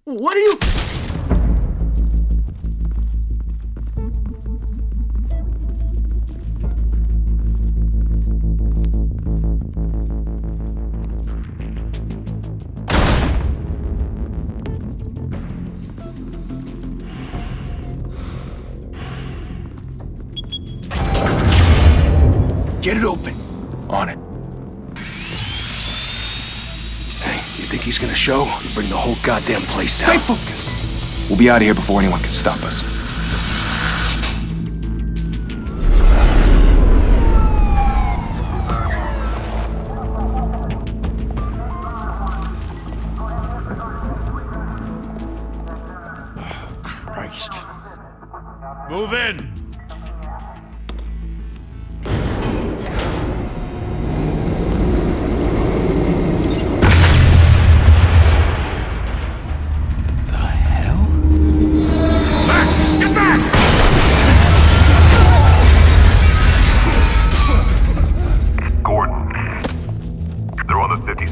What are you... Get it open. On it. Hey, you think he's gonna show? You bring the whole goddamn place down. Stay focused. We'll be out of here before anyone can stop us. Oh, Christ. Move in!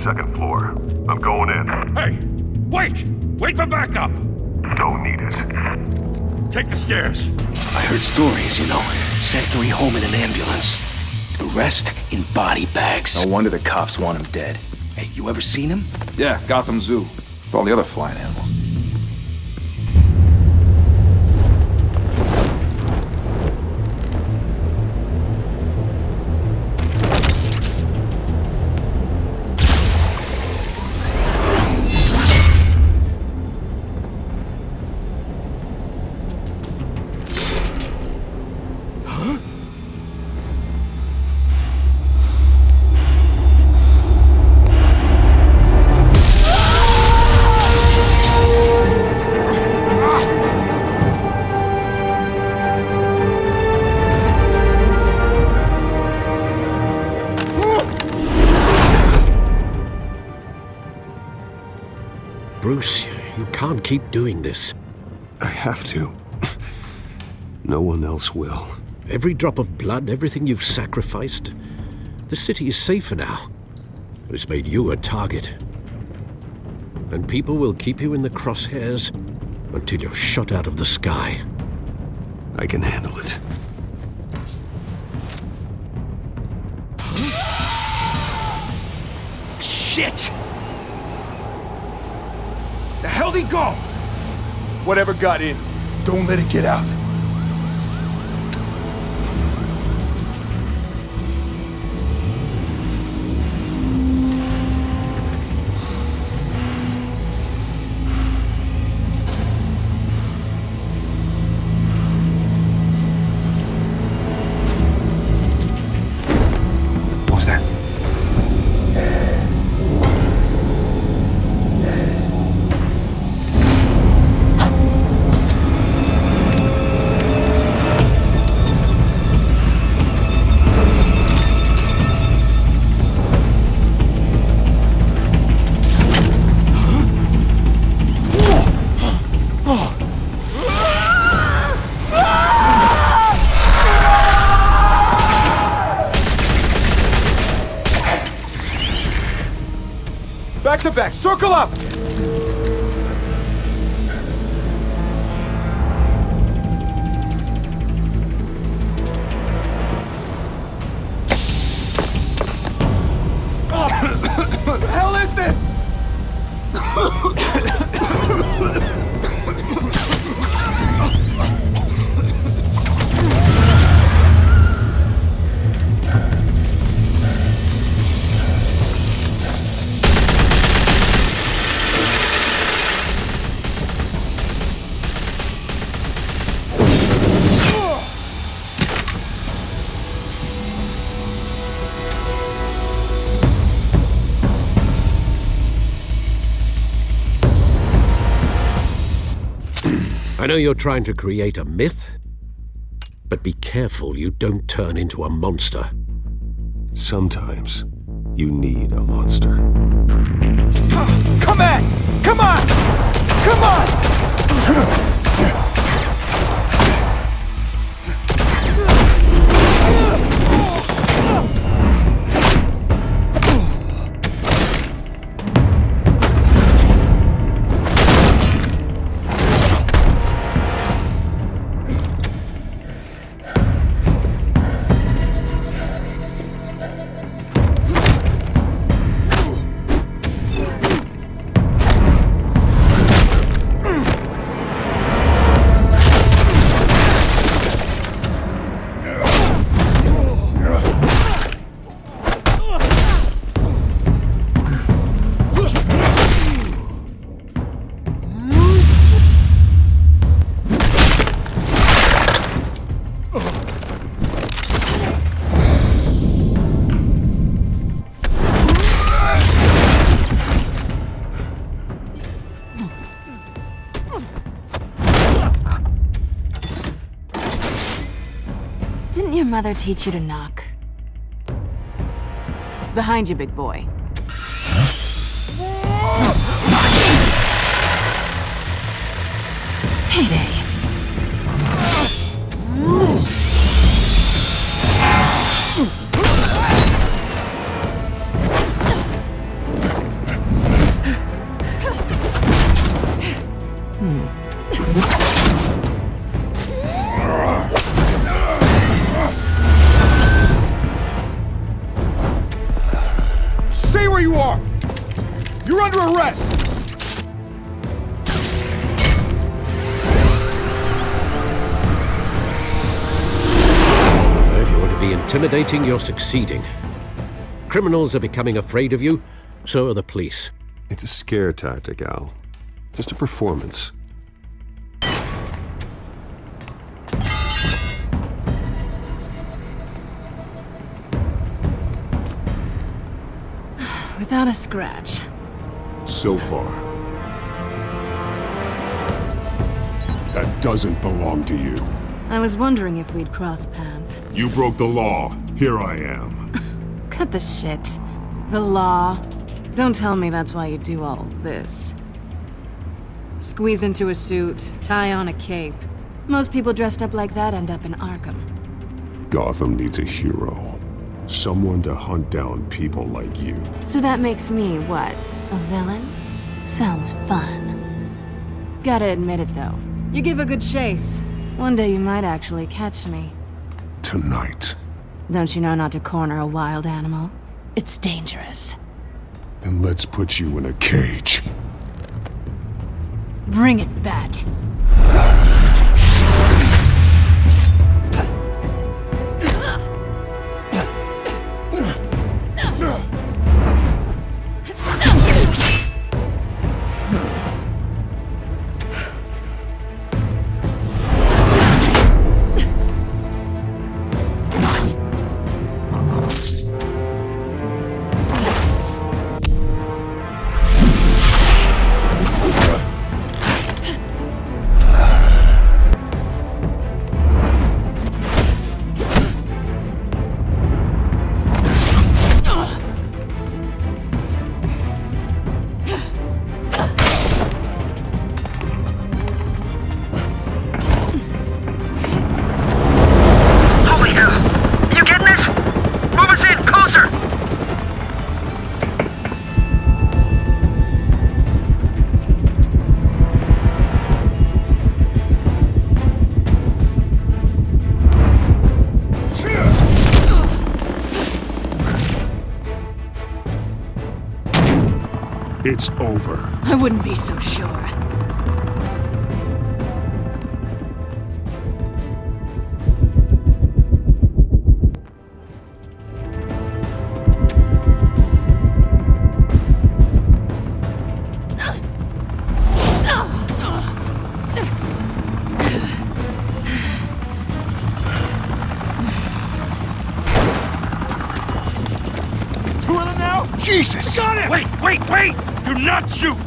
Second floor. I'm going in. Hey! Wait! Wait for backup! Don't need it. Take the stairs. I heard stories, you know. Sent 3 home in an ambulance. The rest in body bags. No wonder the cops want him dead. Hey, you ever seen him? Yeah, Gotham Zoo. With all the other flying animals. Bruce, you can't keep doing this. I have to. No one else will. Every drop of blood, everything you've sacrificed. The city is safer now. But it's made you a target. And people will keep you in the crosshairs until you're shot out of the sky. I can handle it. Shit! The hell'd he go? Whatever got in, don't let it get out. What was that? Back to back, circle up! What the hell is this? I know you're trying to create a myth, but be careful you don't turn into a monster. Sometimes you need a monster. Come on! Come on! Come on! mother teach you to knock? Behind you, big boy. Payday. Stay where you are! You're under arrest! If you want to be intimidating, you're succeeding. Criminals are becoming afraid of you, so are the police. It's a scare tactic, Al. Just a performance. Without a scratch. So far. That doesn't belong to you. I was wondering if we'd cross paths. You broke the law. Here I am. Cut the shit. The law. Don't tell me that's why you do all this. Squeeze into a suit, tie on a cape. Most people dressed up like that end up in Arkham. Gotham needs a hero. Someone to hunt down people like you. So that makes me, what, a villain? Sounds fun. Gotta admit it, though. You give a good chase. One day you might actually catch me. Tonight. Don't you know not to corner a wild animal? It's dangerous. Then let's put you in a cage. Bring it, Bat. It's over. I wouldn't be so sure. Two of them now? Jesus! Got it! Wait! Do not shoot!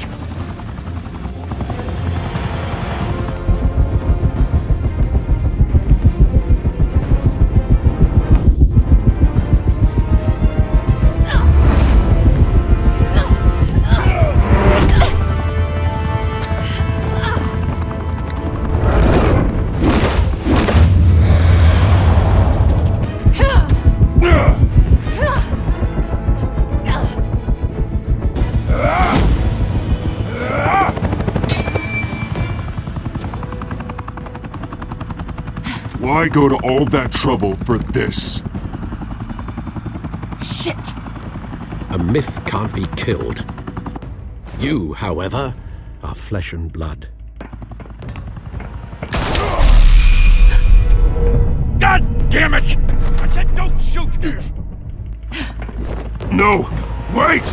Why go to all that trouble for this? Shit! A myth can't be killed. You, however, are flesh and blood. God damn it! I said don't shoot! No! Wait!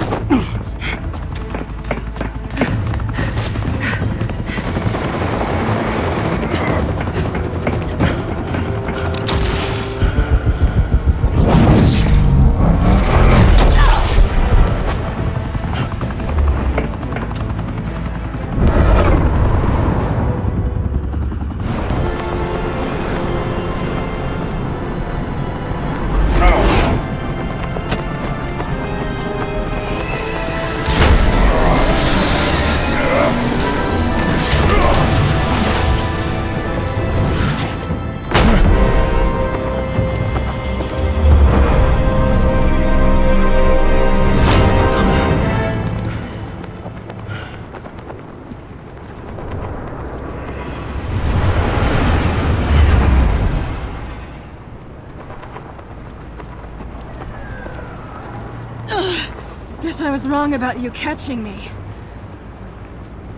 I was wrong about you catching me.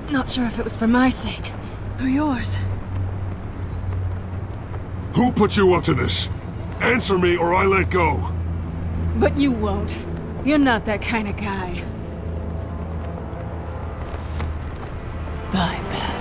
Not sure if it was for my sake, or yours. Who put you up to this? Answer me or I let go. But you won't. You're not that kind of guy. Bye, Pat.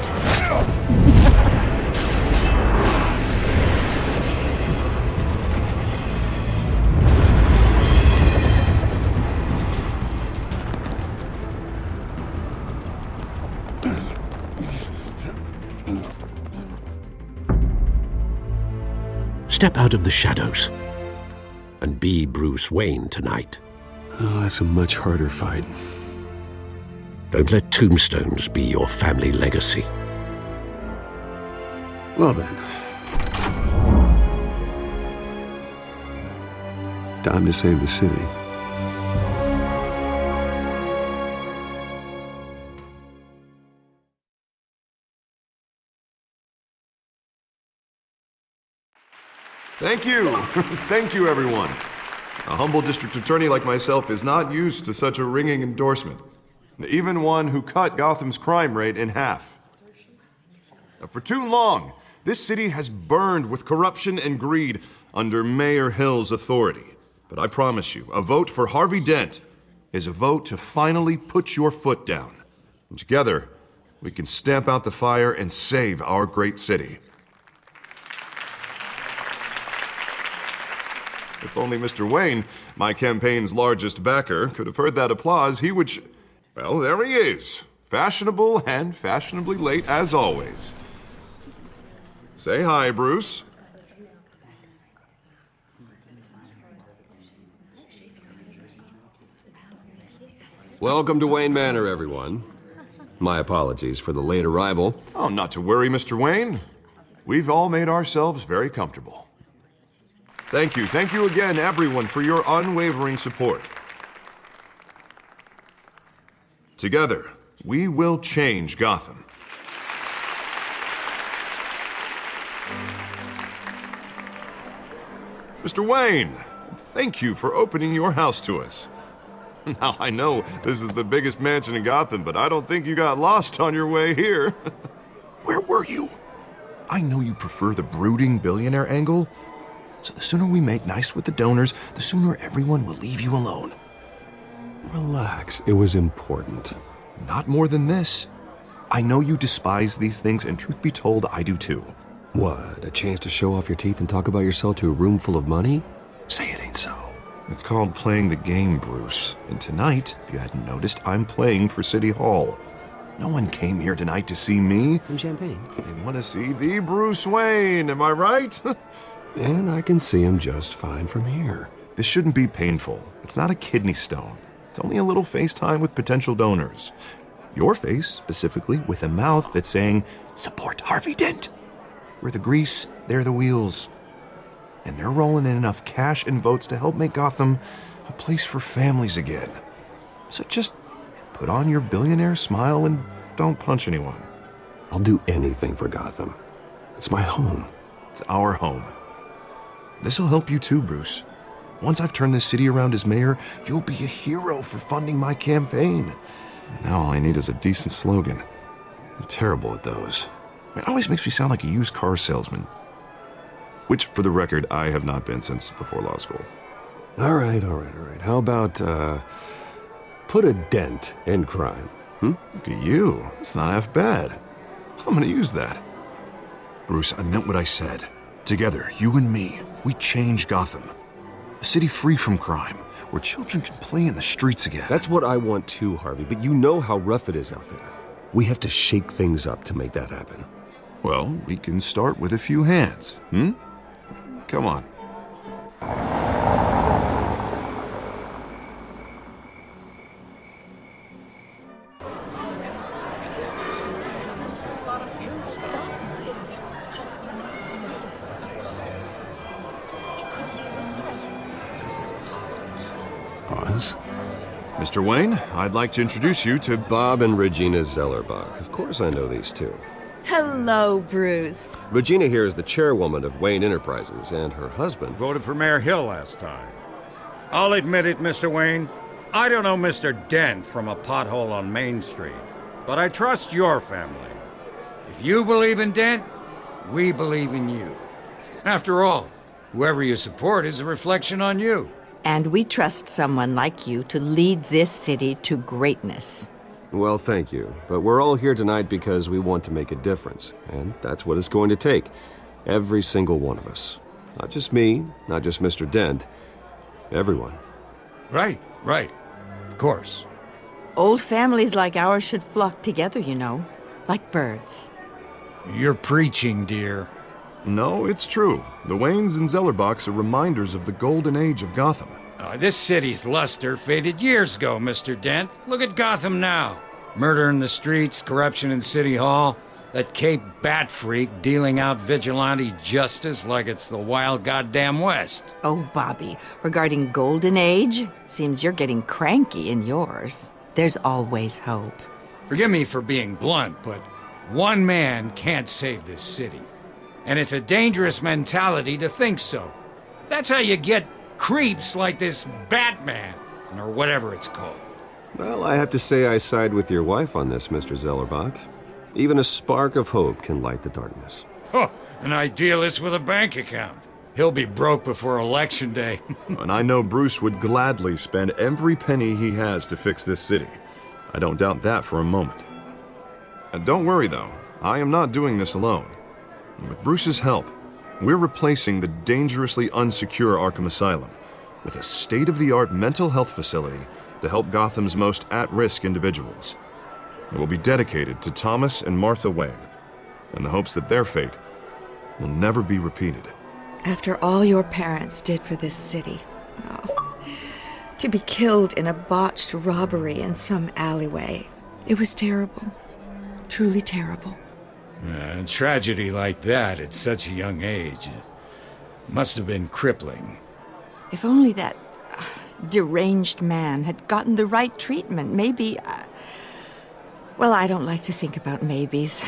Step out of the shadows and be Bruce Wayne tonight. Oh, that's a much harder fight. Don't let tombstones be your family legacy. Well then. Time to save the city. Thank you. Thank you, everyone. A humble district attorney like myself is not used to such a ringing endorsement. Even one who cut Gotham's crime rate in half. For too long, this city has burned with corruption and greed under Mayor Hill's authority. But I promise you, a vote for Harvey Dent is a vote to finally put your foot down. And together, we can stamp out the fire and save our great city. If only Mr. Wayne, my campaign's largest backer, could have heard that applause, he would well, there he is. Fashionable and fashionably late as always. Say hi, Bruce. Welcome to Wayne Manor, everyone. My apologies for the late arrival. Oh, not to worry, Mr. Wayne. We've all made ourselves very comfortable. Thank you again, everyone, for your unwavering support. Together, we will change Gotham. Mr. Wayne, thank you for opening your house to us. Now, I know this is the biggest mansion in Gotham, but I don't think you got lost on your way here. Where were you? I know you prefer the brooding billionaire angle, so the sooner we make nice with the donors, the sooner everyone will leave you alone. Relax, it was important. Not more than this. I know you despise these things, and truth be told, I do too. What, a chance to show off your teeth and talk about yourself to a room full of money? Say it ain't so. It's called playing the game, Bruce. And tonight, if you hadn't noticed, I'm playing for City Hall. No one came here tonight to see me. Some champagne. They want to see the Bruce Wayne, am I right? And I can see him just fine from here. This shouldn't be painful. It's not a kidney stone. It's only a little FaceTime with potential donors. Your face, specifically, with a mouth that's saying, support Harvey Dent. We're the grease, they're the wheels. And they're rolling in enough cash and votes to help make Gotham a place for families again. So just put on your billionaire smile and don't punch anyone. I'll do anything for Gotham. It's my home. It's our home. This'll help you too, Bruce. Once I've turned this city around as mayor, you'll be a hero for funding my campaign. Now all I need is a decent slogan. I'm terrible at those. It always makes me sound like a used car salesman. Which, for the record, I have not been since before law school. All right. How about, put a dent in crime? Look at you. It's not half bad. I'm gonna use that. Bruce, I meant what I said. Together, you and me, we change Gotham. A city free from crime, where children can play in the streets again. That's what I want too, Harvey, but you know how rough it is out there. We have to shake things up to make that happen. Well, we can start with a few hands, Come on. Pause. Mr. Wayne, I'd like to introduce you to Bob and Regina Zellerbach. Of course I know these two. Hello, Bruce. Regina here is the chairwoman of Wayne Enterprises, and her husband... Voted for Mayor Hill last time. I'll admit it, Mr. Wayne. I don't know Mr. Dent from a pothole on Main Street, but I trust your family. If you believe in Dent, we believe in you. After all, whoever you support is a reflection on you. And we trust someone like you to lead this city to greatness. Well, thank you. But we're all here tonight because we want to make a difference. And that's what it's going to take. Every single one of us. Not just me, not just Mr. Dent. Everyone. Right. Of course. Old families like ours should flock together, you know, like birds. You're preaching, dear. No, it's true. The Waynes and Zellerbachs are reminders of the golden age of Gotham. This city's luster faded years ago, Mr. Dent. Look at Gotham now. Murder in the streets, corruption in City Hall, that Cape Bat freak dealing out vigilante justice like it's the wild goddamn West. Oh, Bobby, regarding Golden Age, seems you're getting cranky in yours. There's always hope. Forgive me for being blunt, but one man can't save this city. And it's a dangerous mentality to think so. That's how you get creeps like this Batman, or whatever it's called. Well, I have to say I side with your wife on this, Mr. Zellerbach. Even a spark of hope can light the darkness. Oh, an idealist with a bank account. He'll be broke before Election Day. And I know Bruce would gladly spend every penny he has to fix this city. I don't doubt that for a moment. And don't worry, though. I am not doing this alone. And with Bruce's help, we're replacing the dangerously unsecure Arkham Asylum with a state-of-the-art mental health facility to help Gotham's most at-risk individuals. It will be dedicated to Thomas and Martha Wayne, in the hopes that their fate will never be repeated. After all your parents did for this city, to be killed in a botched robbery in some alleyway, it was terrible. Truly terrible. A tragedy like that at such a young age must have been crippling. If only that deranged man had gotten the right treatment, maybe... Well, I don't like to think about maybes.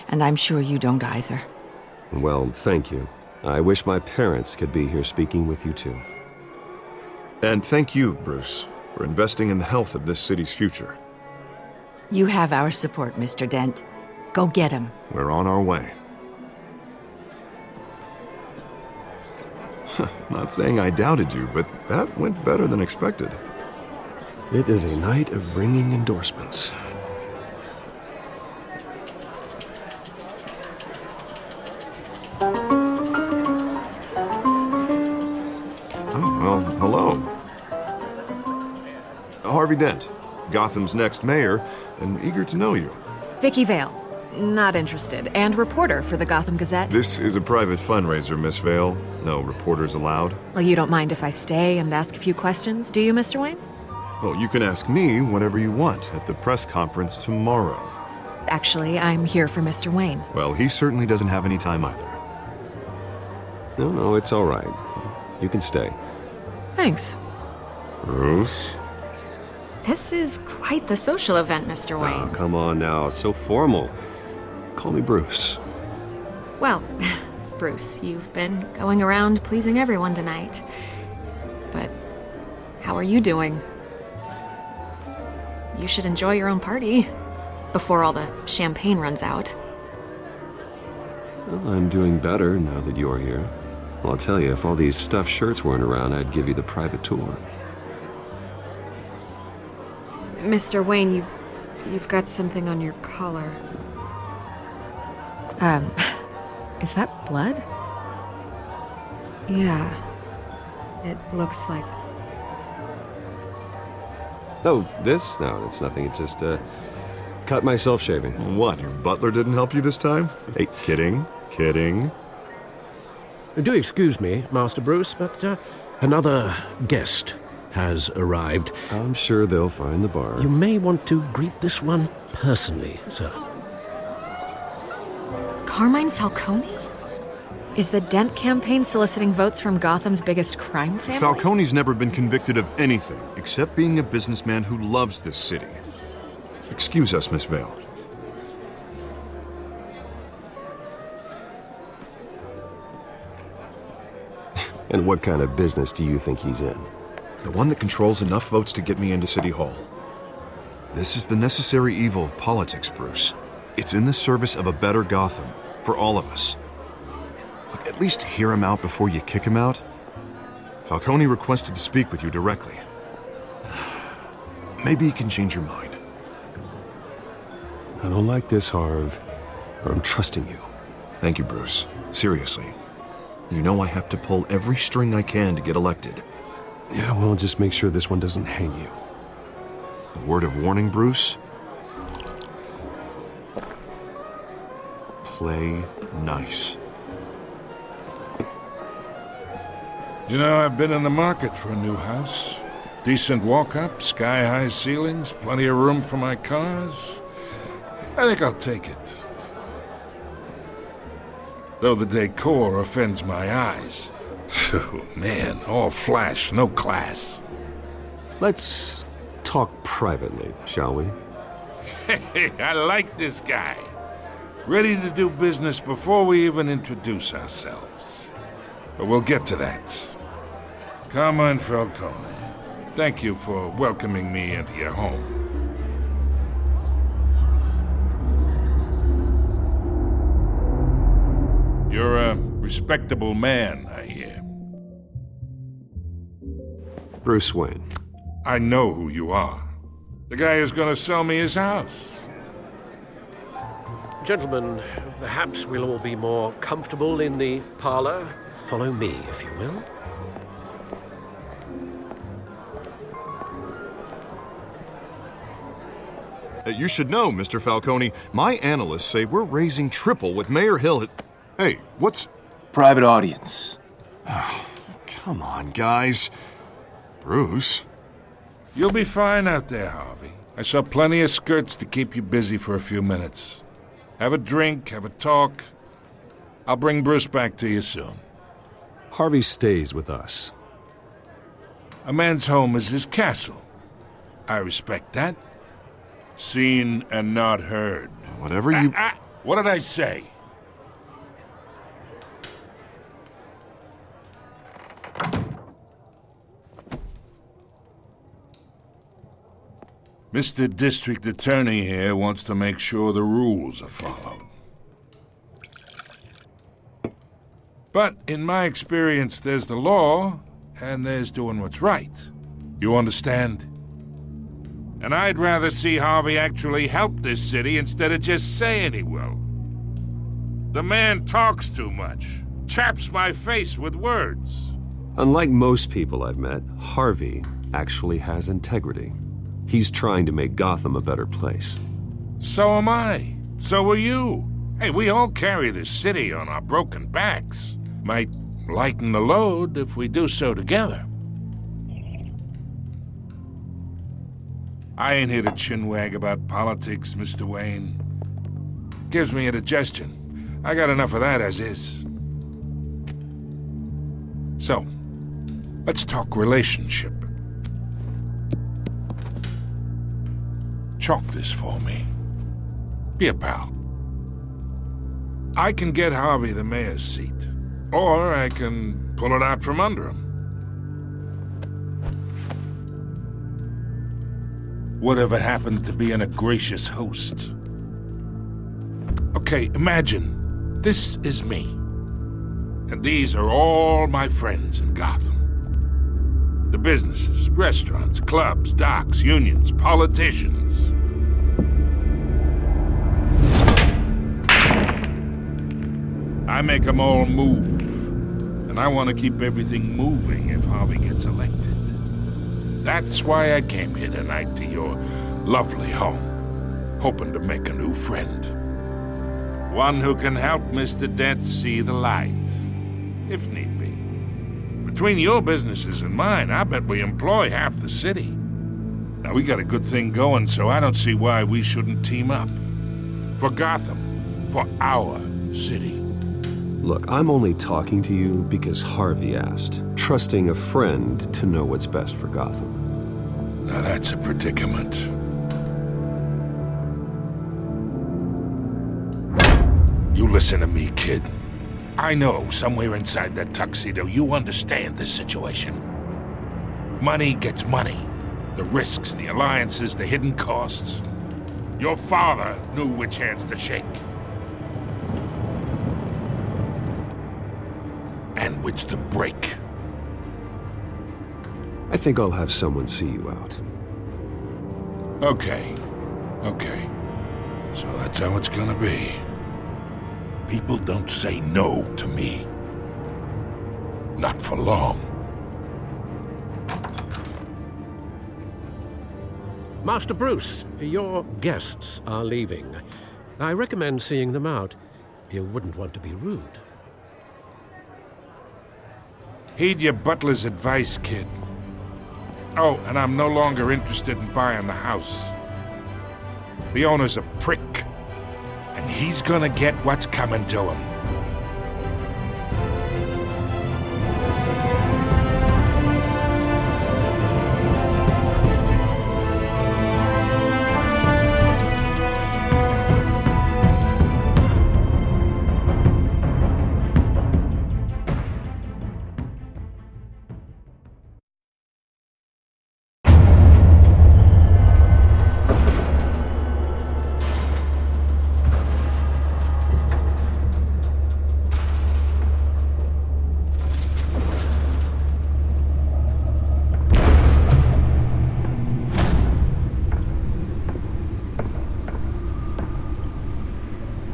And I'm sure you don't either. Well, thank you. I wish my parents could be here speaking with you too. And thank you, Bruce, for investing in the health of this city's future. You have our support, Mr. Dent. Go get him. We're on our way. Not saying I doubted you, but that went better than expected. It is a night of ringing endorsements. Well, hello. Harvey Dent, Gotham's next mayor, and eager to know you. Vicky Vale. Not interested. And reporter for the Gotham Gazette. This is a private fundraiser, Miss Vale. No reporters allowed. Well, you don't mind if I stay and ask a few questions, do you, Mr. Wayne? Well, you can ask me whatever you want at the press conference tomorrow. Actually, I'm here for Mr. Wayne. Well, he certainly doesn't have any time either. No, it's all right. You can stay. Thanks. Bruce? This is quite the social event, Mr. Wayne. Oh, come on now. So formal. Call me Bruce. Well, Bruce, you've been going around pleasing everyone tonight. But how are you doing? You should enjoy your own party before all the champagne runs out. Well, I'm doing better now that you're here. Well, I'll tell you, if all these stuffed shirts weren't around, I'd give you the private tour. Mr. Wayne, you've got something on your collar. Is that blood? Yeah. It looks like... Oh, this? No, it's nothing. It just, cut myself shaving. What, your butler didn't help you this time? Hey, kidding. Do excuse me, Master Bruce, but another guest has arrived. I'm sure they'll find the bar. You may want to greet this one personally, sir. Carmine Falcone? Is the Dent campaign soliciting votes from Gotham's biggest crime family? Falcone's never been convicted of anything except being a businessman who loves this city. Excuse us, Miss Vale. And what kind of business do you think he's in? The one that controls enough votes to get me into City Hall. This is the necessary evil of politics, Bruce. It's in the service of a better Gotham, for all of us. Look, at least hear him out before you kick him out. Falcone requested to speak with you directly. Maybe he can change your mind. I don't like this, Harv, but I'm trusting you. Thank you, Bruce. Seriously. You know I have to pull every string I can to get elected. Yeah, well, just make sure this one doesn't hang you. A word of warning, Bruce? Play nice. You know, I've been in the market for a new house. Decent walk-up, sky-high ceilings, plenty of room for my cars. I think I'll take it. Though the decor offends my eyes. Oh, man, all flash, no class. Let's talk privately, shall we? Hey, I like this guy. Ready to do business before we even introduce ourselves. But we'll get to that. Carmine Falcone, thank you for welcoming me into your home. You're a respectable man, I hear. Bruce Wayne. I know who you are. The guy who's gonna sell me his house. Gentlemen, perhaps we'll all be more comfortable in the parlor. Follow me, if you will. You should know, Mr. Falcone, my analysts say we're raising triple what Mayor Hill had... Hey, what's... Private audience. Come on, guys. Bruce? You'll be fine out there, Harvey. I saw plenty of skirts to keep you busy for a few minutes. Have a drink, have a talk. I'll bring Bruce back to you soon. Harvey stays with us. A man's home is his castle. I respect that. Seen and not heard. Whatever you... What did I say? Mr. District Attorney here wants to make sure the rules are followed. But in my experience, there's the law, and there's doing what's right. You understand? And I'd rather see Harvey actually help this city instead of just saying he will. The man talks too much, chaps my face with words. Unlike most people I've met, Harvey actually has integrity. He's trying to make Gotham a better place. So am I. So are you. Hey, we all carry this city on our broken backs. Might lighten the load if we do so together. I ain't here to chinwag about politics, Mr. Wayne. Gives me indigestion. I got enough of that as is. So, let's talk relationship. Chalk this for me. Be a pal. I can get Harvey the mayor's seat, or I can pull it out from under him. Whatever happened to being a gracious host? Okay, imagine this is me, and these are all my friends in Gotham. The businesses, restaurants, clubs, docks, unions, politicians. I make them all move. And I want to keep everything moving if Harvey gets elected. That's why I came here tonight to your lovely home, hoping to make a new friend. One who can help Mr. Dent see the light, if need be. Between your businesses and mine, I bet we employ half the city. Now, we got a good thing going, so I don't see why we shouldn't team up. For Gotham, for our city. Look, I'm only talking to you because Harvey asked, trusting a friend to know what's best for Gotham. Now that's a predicament. You listen to me, kid. I know somewhere inside that tuxedo you understand this situation. Money gets money. The risks, the alliances, the hidden costs. Your father knew which hands to shake. And which to break. I think I'll have someone see you out. Okay. So that's how it's gonna be. People don't say no to me. Not for long. Master Bruce, your guests are leaving. I recommend seeing them out. You wouldn't want to be rude. Heed your butler's advice, kid. Oh, and I'm no longer interested in buying the house. The owner's a prick, and he's gonna get what's coming to him.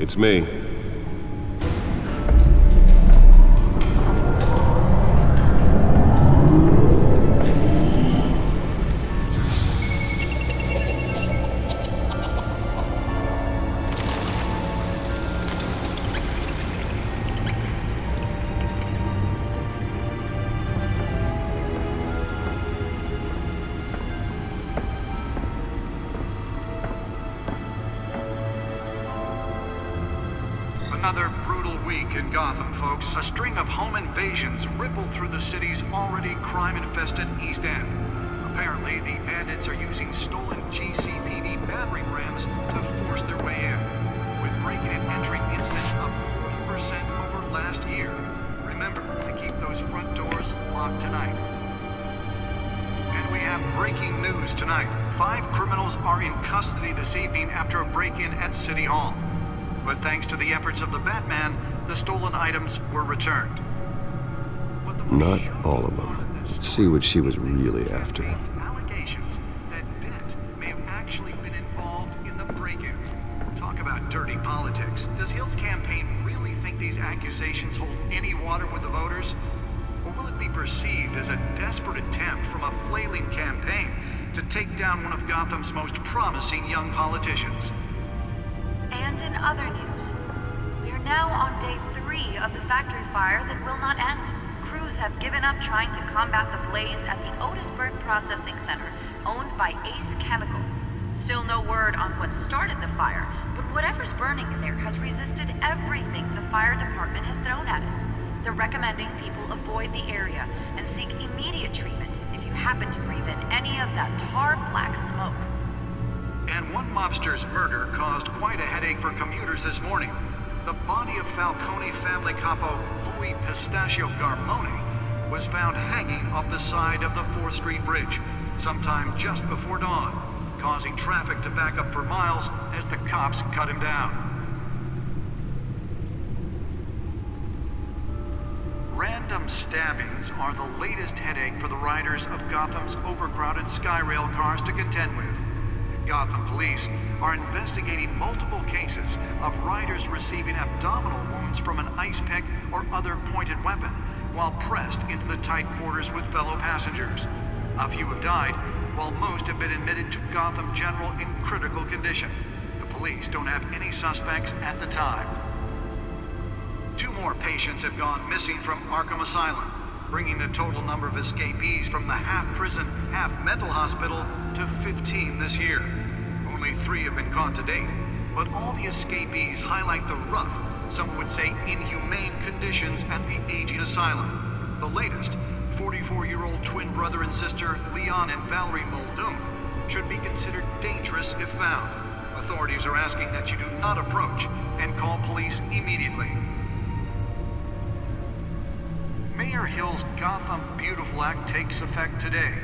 It's me. Another brutal week in Gotham, folks. A string of home invasions ripple through the city's already crime-infested East End. Apparently, the bandits are using stolen GCPD battering rams to force their way in, with break-in and entry incidents up 40% over last year. Remember to keep those front doors locked tonight. And we have breaking news tonight. 5 criminals are in custody this evening after a break-in at City Hall. But thanks to the efforts of the Batman, the stolen items were returned. Not all of them. Let's see what she was really after. Allegations that Dent may have actually been involved in the break-in. Talk about dirty politics. Does Hill's campaign really think these accusations hold any water with the voters? Or will it be perceived as a desperate attempt from a flailing campaign to take down one of Gotham's most promising young politicians? And in other news, we are now on day 3 of the factory fire that will not end. Crews have given up trying to combat the blaze at the Otisburg Processing Center, owned by Ace Chemical. Still no word on what started the fire, but whatever's burning in there has resisted everything the fire department has thrown at it. They're recommending people avoid the area and seek immediate treatment if you happen to breathe in any of that tar black smoke. And one mobster's murder caused quite a headache for commuters this morning. The body of Falcone family capo Louis Pistachio Garmone was found hanging off the side of the 4th Street Bridge sometime just before dawn, causing traffic to back up for miles as the cops cut him down. Random stabbings are the latest headache for the riders of Gotham's overcrowded Skyrail cars to contend with. Gotham police are investigating multiple cases of riders receiving abdominal wounds from an ice pick or other pointed weapon while pressed into the tight quarters with fellow passengers. A few have died, while most have been admitted to Gotham General in critical condition. The police don't have any suspects at the time. 2 more patients have gone missing from Arkham Asylum, bringing the total number of escapees from the half-prison, half-mental hospital to 15 this year. Only 3 have been caught to date, but all the escapees highlight the rough, some would say inhumane conditions at the aging asylum. The latest, 44-year-old twin brother and sister Leon and Valerie Muldoon, should be considered dangerous if found. Authorities are asking that you do not approach and call police immediately. Mayor Hill's Gotham Beautiful Act takes effect today.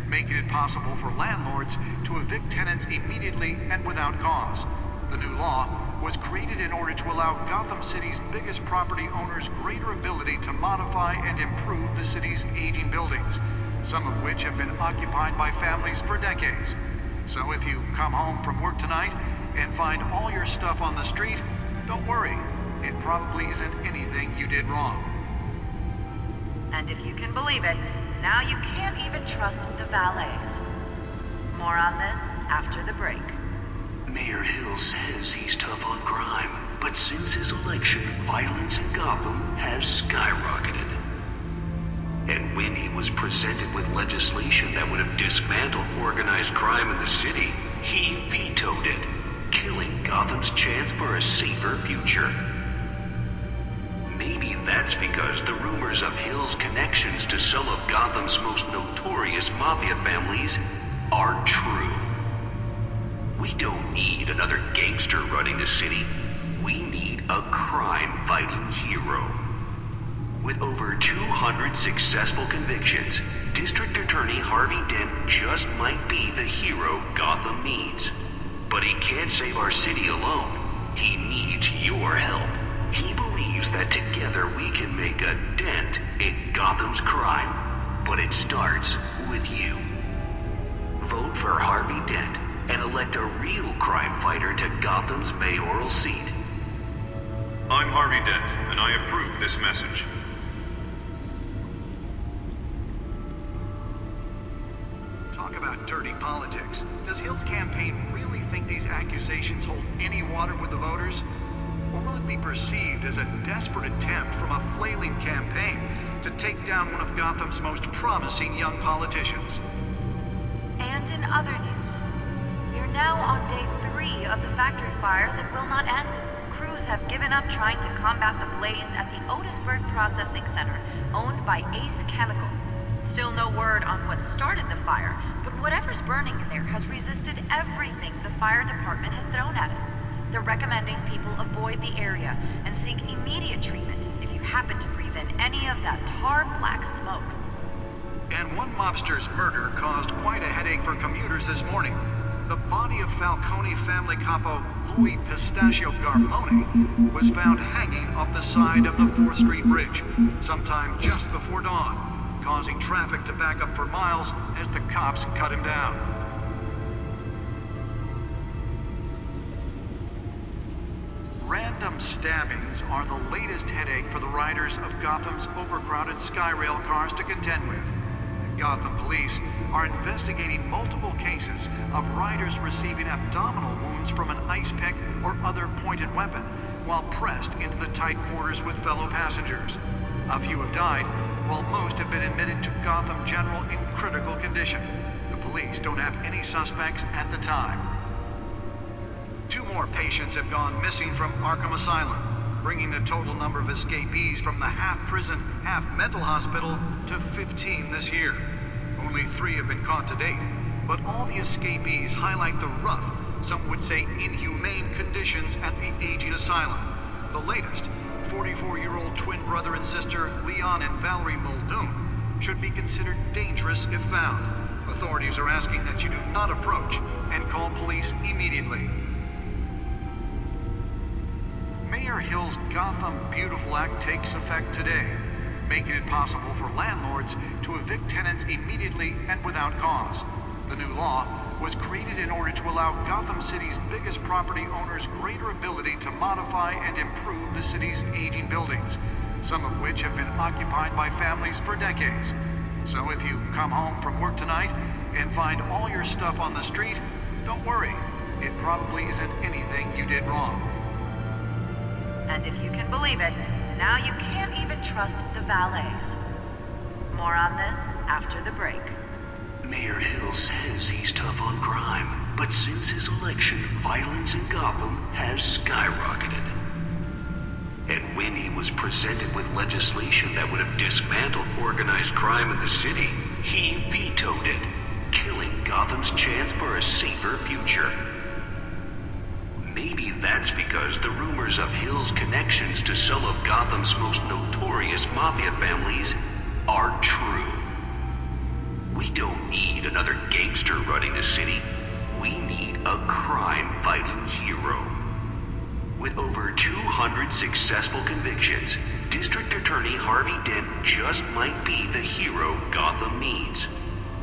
making it possible for landlords to evict tenants immediately and without cause. The new law was created in order to allow Gotham City's biggest property owners greater ability to modify and improve the city's aging buildings, some of which have been occupied by families for decades. So if you come home from work tonight and find all your stuff on the street, don't worry. It probably isn't anything you did wrong. And if you can believe it, now you can't even trust the valets. More on this after the break. Mayor Hill says he's tough on crime, but since his election, violence in Gotham has skyrocketed. And when he was presented with legislation that would have dismantled organized crime in the city, he vetoed it, killing Gotham's chance for a safer future. Maybe that's because the rumors of Hill's connections to some of Gotham's most notorious mafia families are true. We don't need another gangster running the city. We need a crime-fighting hero. With over 200 successful convictions, District Attorney Harvey Dent just might be the hero Gotham needs. But he can't save our city alone. He needs your help. He believes that together we can make a dent in Gotham's crime. But it starts with you. Vote for Harvey Dent and elect a real crime fighter to Gotham's mayoral seat. I'm Harvey Dent, and I approve this message. Talk about dirty politics. Does Hill's campaign really think these accusations hold any water with the voters? Or will it be perceived as a desperate attempt from a flailing campaign to take down one of Gotham's most promising young politicians? And in other news, we're now on day 3 of the factory fire that will not end. Crews have given up trying to combat the blaze at the Otisburg Processing Center, owned by Ace Chemical. Still no word on what started the fire, but whatever's burning in there has resisted everything the fire department has thrown at it. They're recommending people avoid the area and seek immediate treatment if you happen to breathe in any of that tar black smoke. And one mobster's murder caused quite a headache for commuters this morning. The body of Falcone family capo Louis Pistachio Garmone was found hanging off the side of the 4th Street Bridge sometime just before dawn, causing traffic to back up for miles as the cops cut him down. Random stabbings are the latest headache for the riders of Gotham's overcrowded Skyrail cars to contend with. Gotham police are investigating multiple cases of riders receiving abdominal wounds from an ice pick or other pointed weapon while pressed into the tight quarters with fellow passengers. A few have died, while most have been admitted to Gotham General in critical condition. The police don't have any suspects at the time. 2 more patients have gone missing from Arkham Asylum, bringing the total number of escapees from the half-prison, half-mental hospital to 15 this year. Only 3 have been caught to date, but all the escapees highlight the rough, some would say inhumane conditions at the aging asylum. The latest, 44-year-old twin brother and sister Leon and Valerie Muldoon, should be considered dangerous if found. Authorities are asking that you do not approach and call police immediately. Mayor Hill's Gotham Beautiful Act takes effect today, making it possible for landlords to evict tenants immediately and without cause. The new law was created in order to allow Gotham City's biggest property owners greater ability to modify and improve the city's aging buildings, some of which have been occupied by families for decades. So if you come home from work tonight and find all your stuff on the street, don't worry. It probably isn't anything you did wrong. And if you can believe it, now you can't even trust the valets. More on this after the break. Mayor Hill says he's tough on crime, but since his election, violence in Gotham has skyrocketed. And when he was presented with legislation that would have dismantled organized crime in the city, he vetoed it, killing Gotham's chance for a safer future. Maybe that's because the rumors of Hill's connections to some of Gotham's most notorious mafia families are true. We don't need another gangster running the city. We need a crime-fighting hero. With over 200 successful convictions, District Attorney Harvey Dent just might be the hero Gotham needs.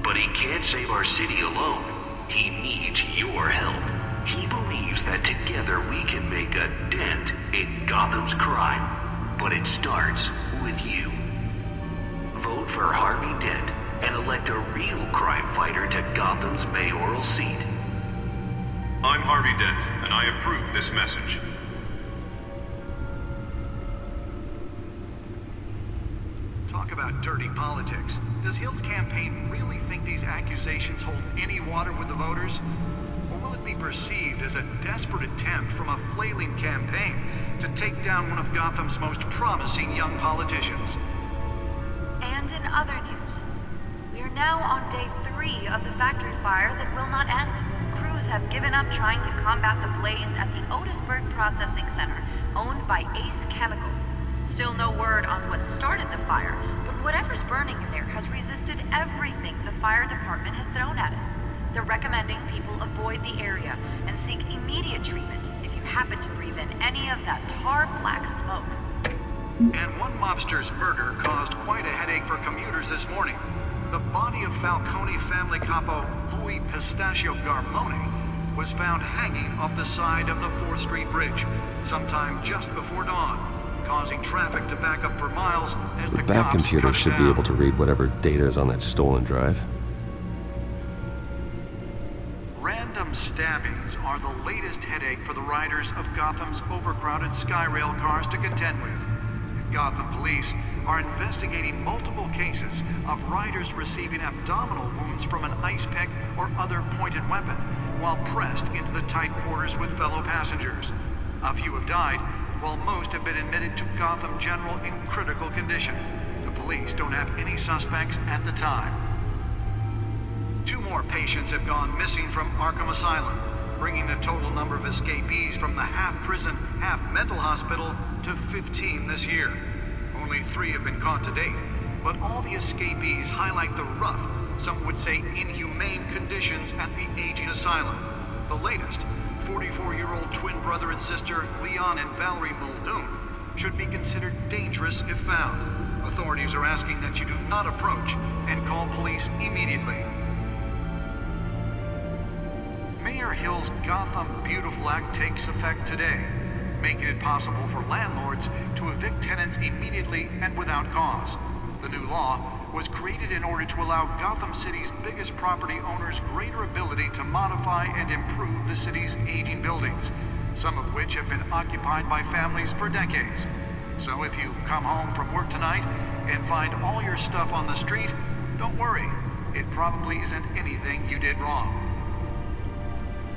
But he can't save our city alone. He needs your help. He believes that together we can make a dent in Gotham's crime. But it starts with you. Vote for Harvey Dent and elect a real crime fighter to Gotham's mayoral seat. I'm Harvey Dent, and I approve this message. Talk about dirty politics. Does Hill's campaign really think these accusations hold any water with the voters? Or will it be perceived as a desperate attempt from a flailing campaign to take down one of Gotham's most promising young politicians? And in other news, we are now on day 3 of the factory fire that will not end. Crews have given up trying to combat the blaze at the Otisburg Processing Center, owned by Ace Chemical. Still no word on what started the fire, but whatever's burning in there has resisted everything the fire department has thrown at it. They're recommending people avoid the area and seek immediate treatment if you happen to breathe in any of that tar black smoke. And one mobster's murder caused quite a headache for commuters this morning. The body of Falcone family capo Louis Pistachio Garmone was found hanging off the side of the 4th Street Bridge sometime just before dawn, causing traffic to back up for miles as the back cops computer cut it should down. be able to read whatever data is on that stolen drive. Random stabbings are the latest headache for the riders of Gotham's overcrowded Skyrail cars to contend with. Gotham police are investigating multiple cases of riders receiving abdominal wounds from an ice pick or other pointed weapon while pressed into the tight quarters with fellow passengers. A few have died, while most have been admitted to Gotham General in critical condition. The police don't have any suspects at the time. 2 more patients have gone missing from Arkham Asylum, bringing the total number of escapees from the half-prison, half-mental hospital to 15 this year. Only 3 have been caught to date, but all the escapees highlight the rough, some would say inhumane conditions at the aging asylum. The latest, 44-year-old twin brother and sister Leon and Valerie Muldoon, should be considered dangerous if found. Authorities are asking that you do not approach and call police immediately. Mayor Hill's Gotham Beautiful Act takes effect today, making it possible for landlords to evict tenants immediately and without cause. The new law was created in order to allow Gotham City's biggest property owners greater ability to modify and improve the city's aging buildings, some of which have been occupied by families for decades. So if you come home from work tonight and find all your stuff on the street, don't worry. It probably isn't anything you did wrong.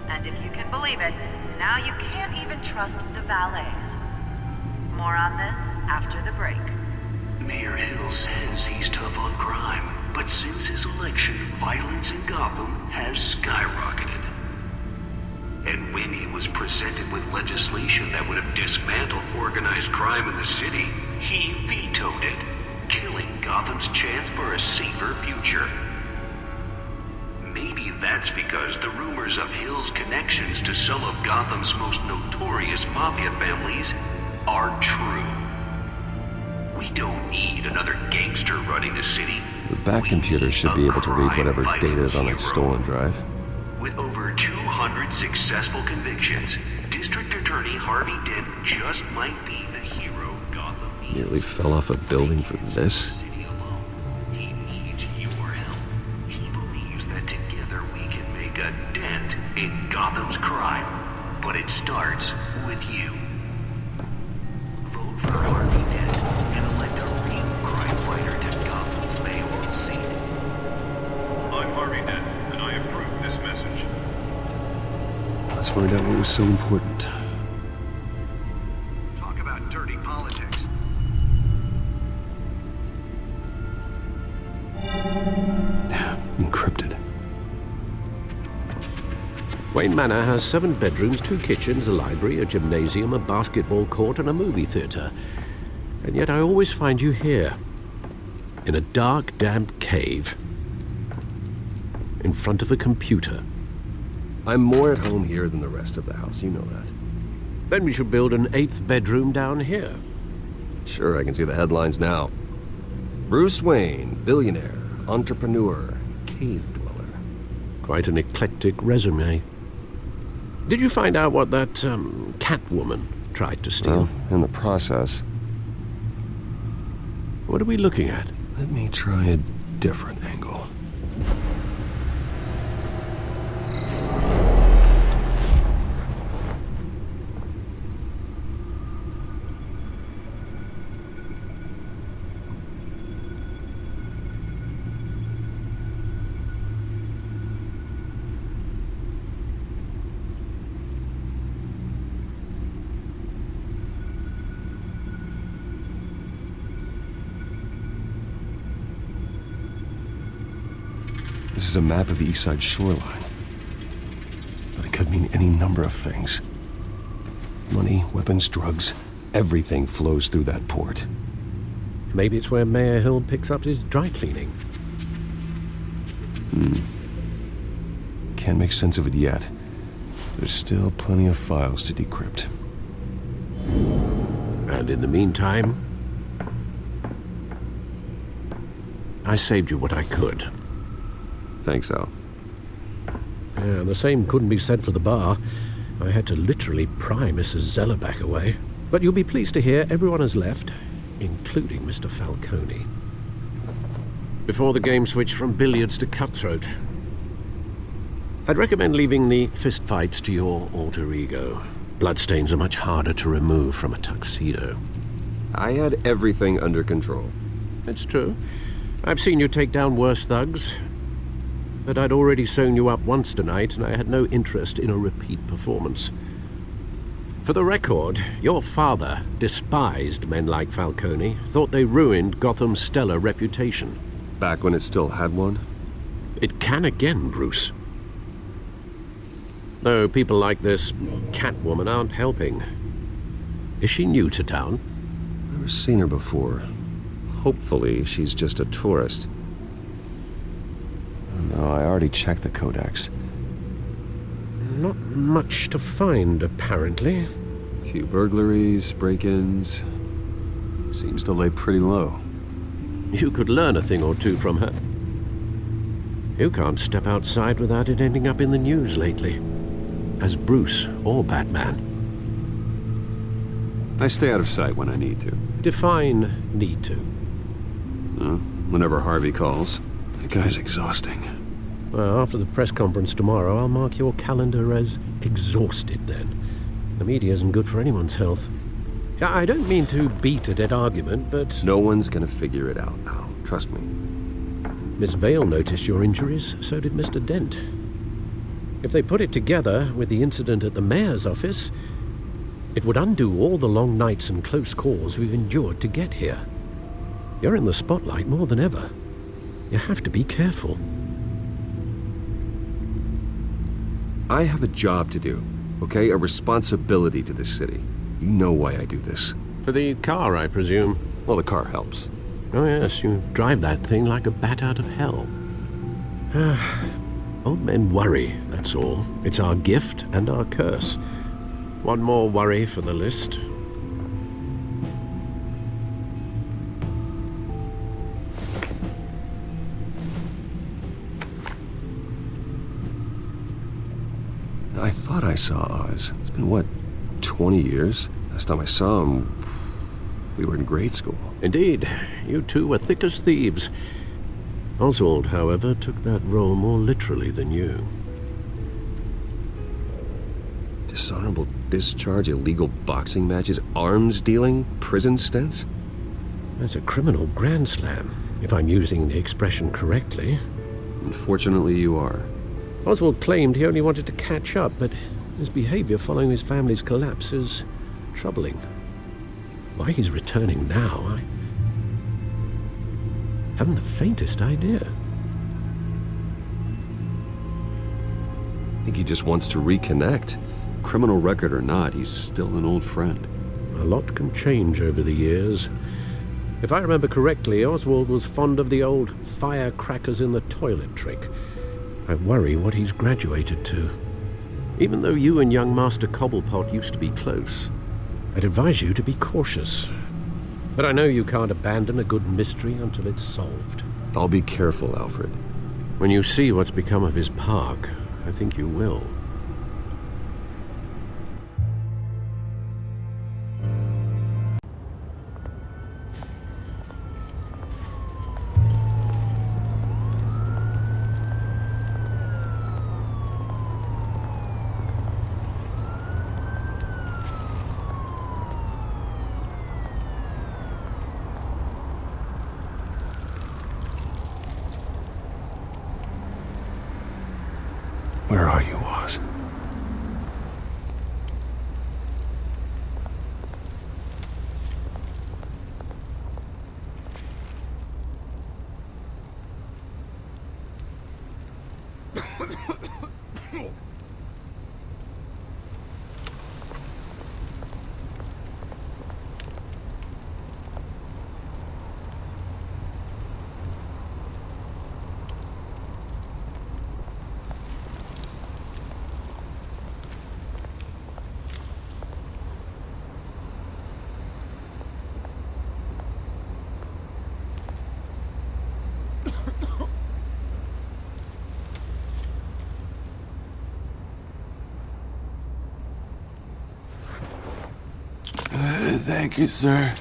And if you can believe it, now you can't even trust the valets. More on this after the break. Mayor Hill says he's tough on crime, but since his election, violence in Gotham has skyrocketed. And when he was presented with legislation that would have dismantled organized crime in the city, he vetoed it, killing Gotham's chance for a safer future. Maybe that's because the rumors of Hill's connections to some of Gotham's most notorious mafia families are true. We don't need another gangster running the city. The back computer should be able to read whatever data is on that stolen drive. With over 200 successful convictions, District Attorney Harvey Dent just might be the hero Gotham needs. Nearly fell off a building for this. He needs your help. He believes that together we can make a dent in Gotham's crime. But it starts with you. Vote for Harvey Dent and elect a real crime fighter to Gotham's mayoral seat. I'm Harvey Dent, and I approve this message. Let's find out what was so important. Talk about dirty politics. Encrypted. Wayne Manor has 7 bedrooms, 2 kitchens, a library, a gymnasium, a basketball court, and a movie theater. And yet I always find you here, in a dark, damp cave. in front of a computer. I'm more at home here than the rest of the house, you know that. Then we should build an 8th bedroom down here. Sure, I can see the headlines now. Bruce Wayne, billionaire, entrepreneur, cave dweller. Quite an eclectic resume. Did you find out what that, Catwoman tried to steal? Well, in the process. What are we looking at? Let me try a different angle. This is a map of the East Side shoreline. But it could mean any number of things. Money, weapons, drugs, everything flows through that port. Maybe it's where Mayor Hill picks up his dry cleaning. Can't make sense of it yet. There's still plenty of files to decrypt. And in the meantime, I saved you what I could. Thanks, Al. Yeah, the same couldn't be said for the bar. I had to literally pry Mrs. Zellerback away. But you'll be pleased to hear everyone has left, including Mr. Falcone. Before the game switched from billiards to cutthroat. I'd recommend leaving the fistfights to your alter ego. Bloodstains are much harder to remove from a tuxedo. I had everything under control. It's true. I've seen you take down worse thugs. But I'd already sewn you up once tonight, and I had no interest in a repeat performance. For the record, your father despised men like Falcone, thought they ruined Gotham's stellar reputation. Back when it still had one? It can again, Bruce. Though people like this Catwoman aren't helping. Is she new to town? Never seen her before. Hopefully, she's just a tourist. No, I already checked the codex. Not much to find, apparently. Few burglaries, break-ins. Seems to lay pretty low. You could learn a thing or two from her. You can't step outside without it ending up in the news lately. As Bruce or Batman. I stay out of sight when I need to. Define need to. Whenever Harvey calls. That guy's exhausting. Well, after the press conference tomorrow, I'll mark your calendar as exhausted then. The media isn't good for anyone's health. I don't mean to beat a dead argument, but... No one's gonna figure it out now. Trust me. Miss Vale noticed your injuries, so did Mr. Dent. If they put it together with the incident at the mayor's office, it would undo all the long nights and close calls we've endured to get here. You're in the spotlight more than ever. You have to be careful. I have a job to do, okay? A responsibility to this city. You know why I do this. For the car, I presume? Well, the car helps. Oh yes, you drive that thing like a bat out of hell. Old men worry, that's all. It's our gift and our curse. One more worry for the list. I thought I saw Oz. It's been, what, 20 years? Last time I saw him, we were in grade school. Indeed. You two were thick as thieves. Oswald, however, took that role more literally than you. Dishonorable discharge, illegal boxing matches, arms dealing, prison stints? That's a criminal grand slam, if I'm using the expression correctly. Unfortunately, you are. Oswald claimed he only wanted to catch up, but his behavior following his family's collapse is troubling. Why he's returning now, I haven't the faintest idea. I think he just wants to reconnect. Criminal record or not, he's still an old friend. A lot can change over the years. If I remember correctly, Oswald was fond of the old firecrackers in the toilet trick. I worry what he's graduated to. Even though you and young Master Cobblepot used to be close, I'd advise you to be cautious. But I know you can't abandon a good mystery until it's solved. I'll be careful, Alfred. When you see what's become of his park, I think you will. Where are you, Oz? Thank you, sir.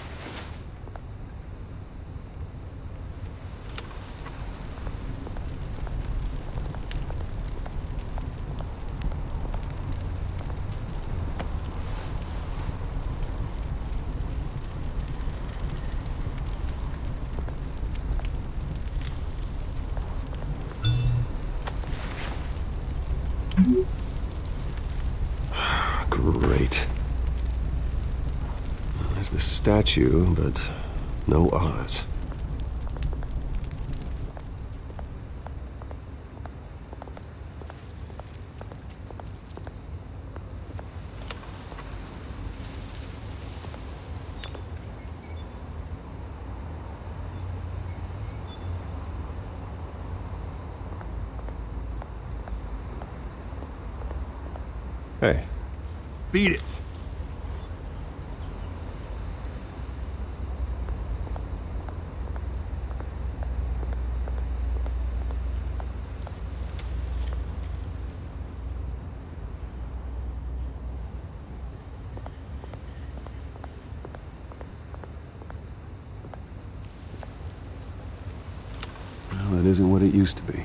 Great. There's the statue, but no Oz. Hey. Beat it. Well, it isn't what it used to be.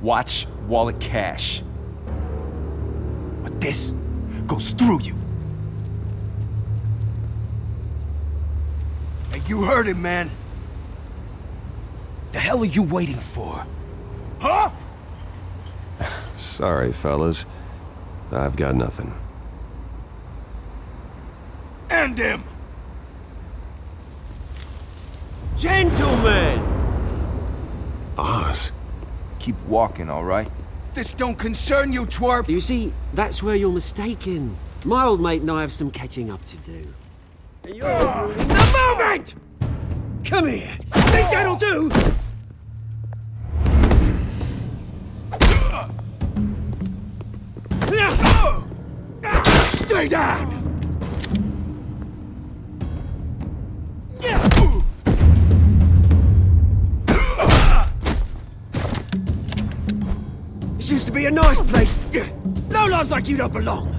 Watch wallet cash. But this goes through you. Hey, you heard him, man. The hell are you waiting for? Huh? Sorry, fellas. I've got nothing. End him! Gentlemen! Oz. Keep walking, all right? This don't concern you, twerp! You see, that's where you're mistaken. My old mate and I have some catching up to do. And you're ruining the moment! Come here! Think that'll do? Stay down! This used to be a nice place. No lives like you don't belong.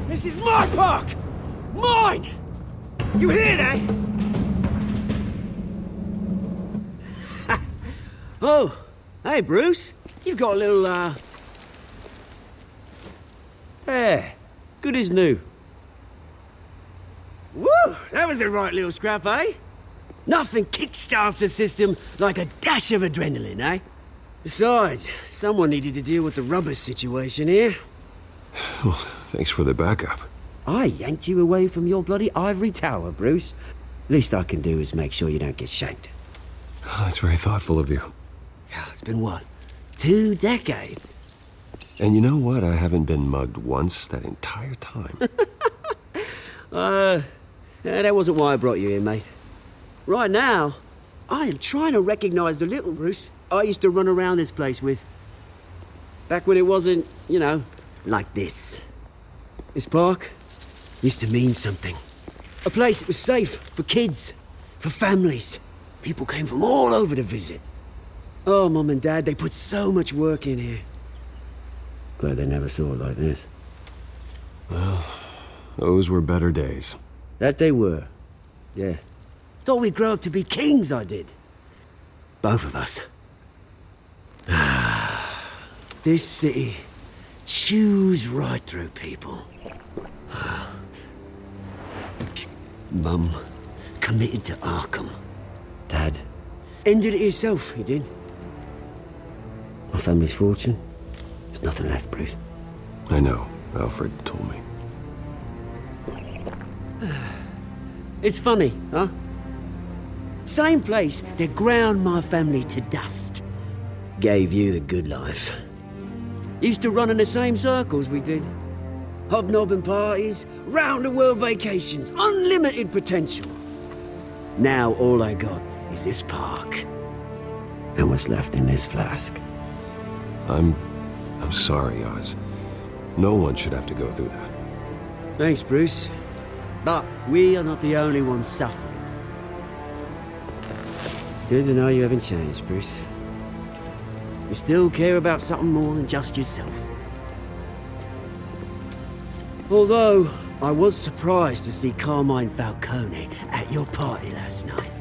This is my park! Mine! You hear that? Oh, hey Bruce. You've got a little, Yeah, good as new. Woo! That was a right little scrap, eh? Nothing kickstarts the system like a dash of adrenaline, eh? Besides, someone needed to deal with the rubber situation here. Well, thanks for the backup. I yanked you away from your bloody ivory tower, Bruce. Least I can do is make sure you don't get shanked. Oh, that's very thoughtful of you. Yeah, it's been what? 2 decades? And you know what? I haven't been mugged once that entire time. That wasn't why I brought you here, mate. Right now, I am trying to recognize the little Bruce I used to run around this place with. Back when it wasn't, you know, like this. This park used to mean something. A place that was safe for kids, for families. People came from all over to visit. Oh, Mum and Dad, they put so much work in here. Glad they never saw it like this. Well, those were better days. That they were. Yeah. Thought we'd grow up to be kings, I did. Both of us. This city chews right through people. Mum committed to Arkham. Dad ended it himself, he did. My family's fortune. There's nothing left, Bruce. I know. Alfred told me. It's funny, huh? Same place that ground my family to dust. Gave you the good life. Used to run in the same circles we did. Hobnobbing parties, round-the-world vacations, unlimited potential. Now all I got is this park. And what's left in this flask. I'm sorry, Oz. No one should have to go through that. Thanks, Bruce. But we are not the only ones suffering. Good to know you haven't changed, Bruce. You still care about something more than just yourself. Although, I was surprised to see Carmine Falcone at your party last night.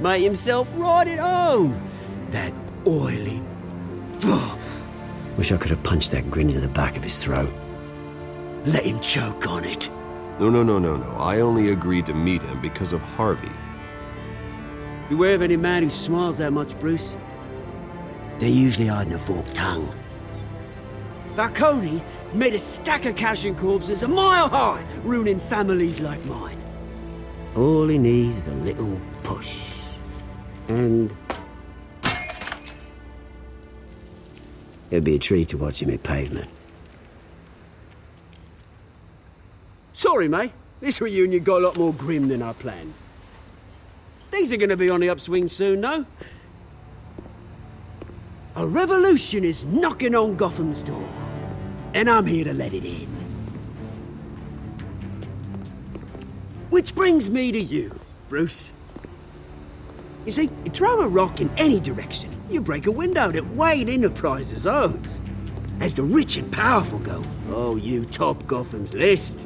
Made himself right at home. That oily... Wish I could have punched that grin into the back of his throat. Let him choke on it. No. I only agreed to meet him because of Harvey. Beware of any man who smiles that much, Bruce. They're usually hiding a forked tongue. Falcone made a stack of cash and corpses a mile high, ruining families like mine. All he needs is a little push. And... it'd be a treat to watch him hit pavement. Sorry, mate. This reunion got a lot more grim than I planned. Things are gonna be on the upswing soon, though. A revolution is knocking on Gotham's door. And I'm here to let it in. Which brings me to you, Bruce. You see, you throw a rock in any direction, you break a window that Wayne Enterprises owns. As the rich and powerful go, oh, you top Gotham's list.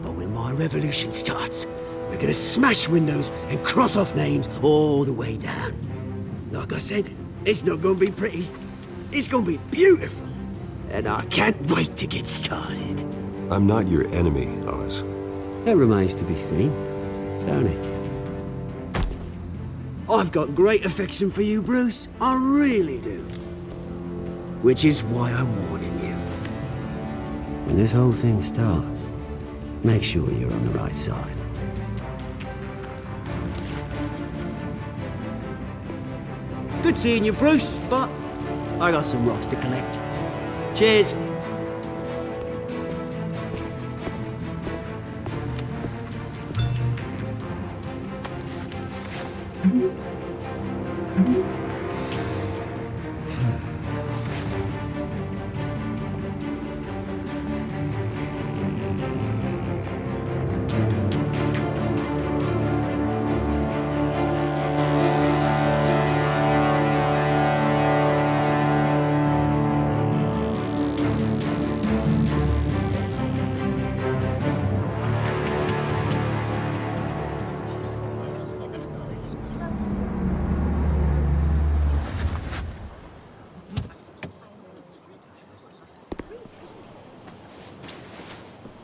But when my revolution starts, we're gonna smash windows and cross off names all the way down. Like I said, it's not gonna be pretty. It's gonna be beautiful. And I can't wait to get started. I'm not your enemy, Oz. That remains to be seen, don't it? I've got great affection for you, Bruce. I really do. Which is why I'm warning you. When this whole thing starts, make sure you're on the right side. Good seeing you, Bruce, but I got some rocks to collect. Cheers.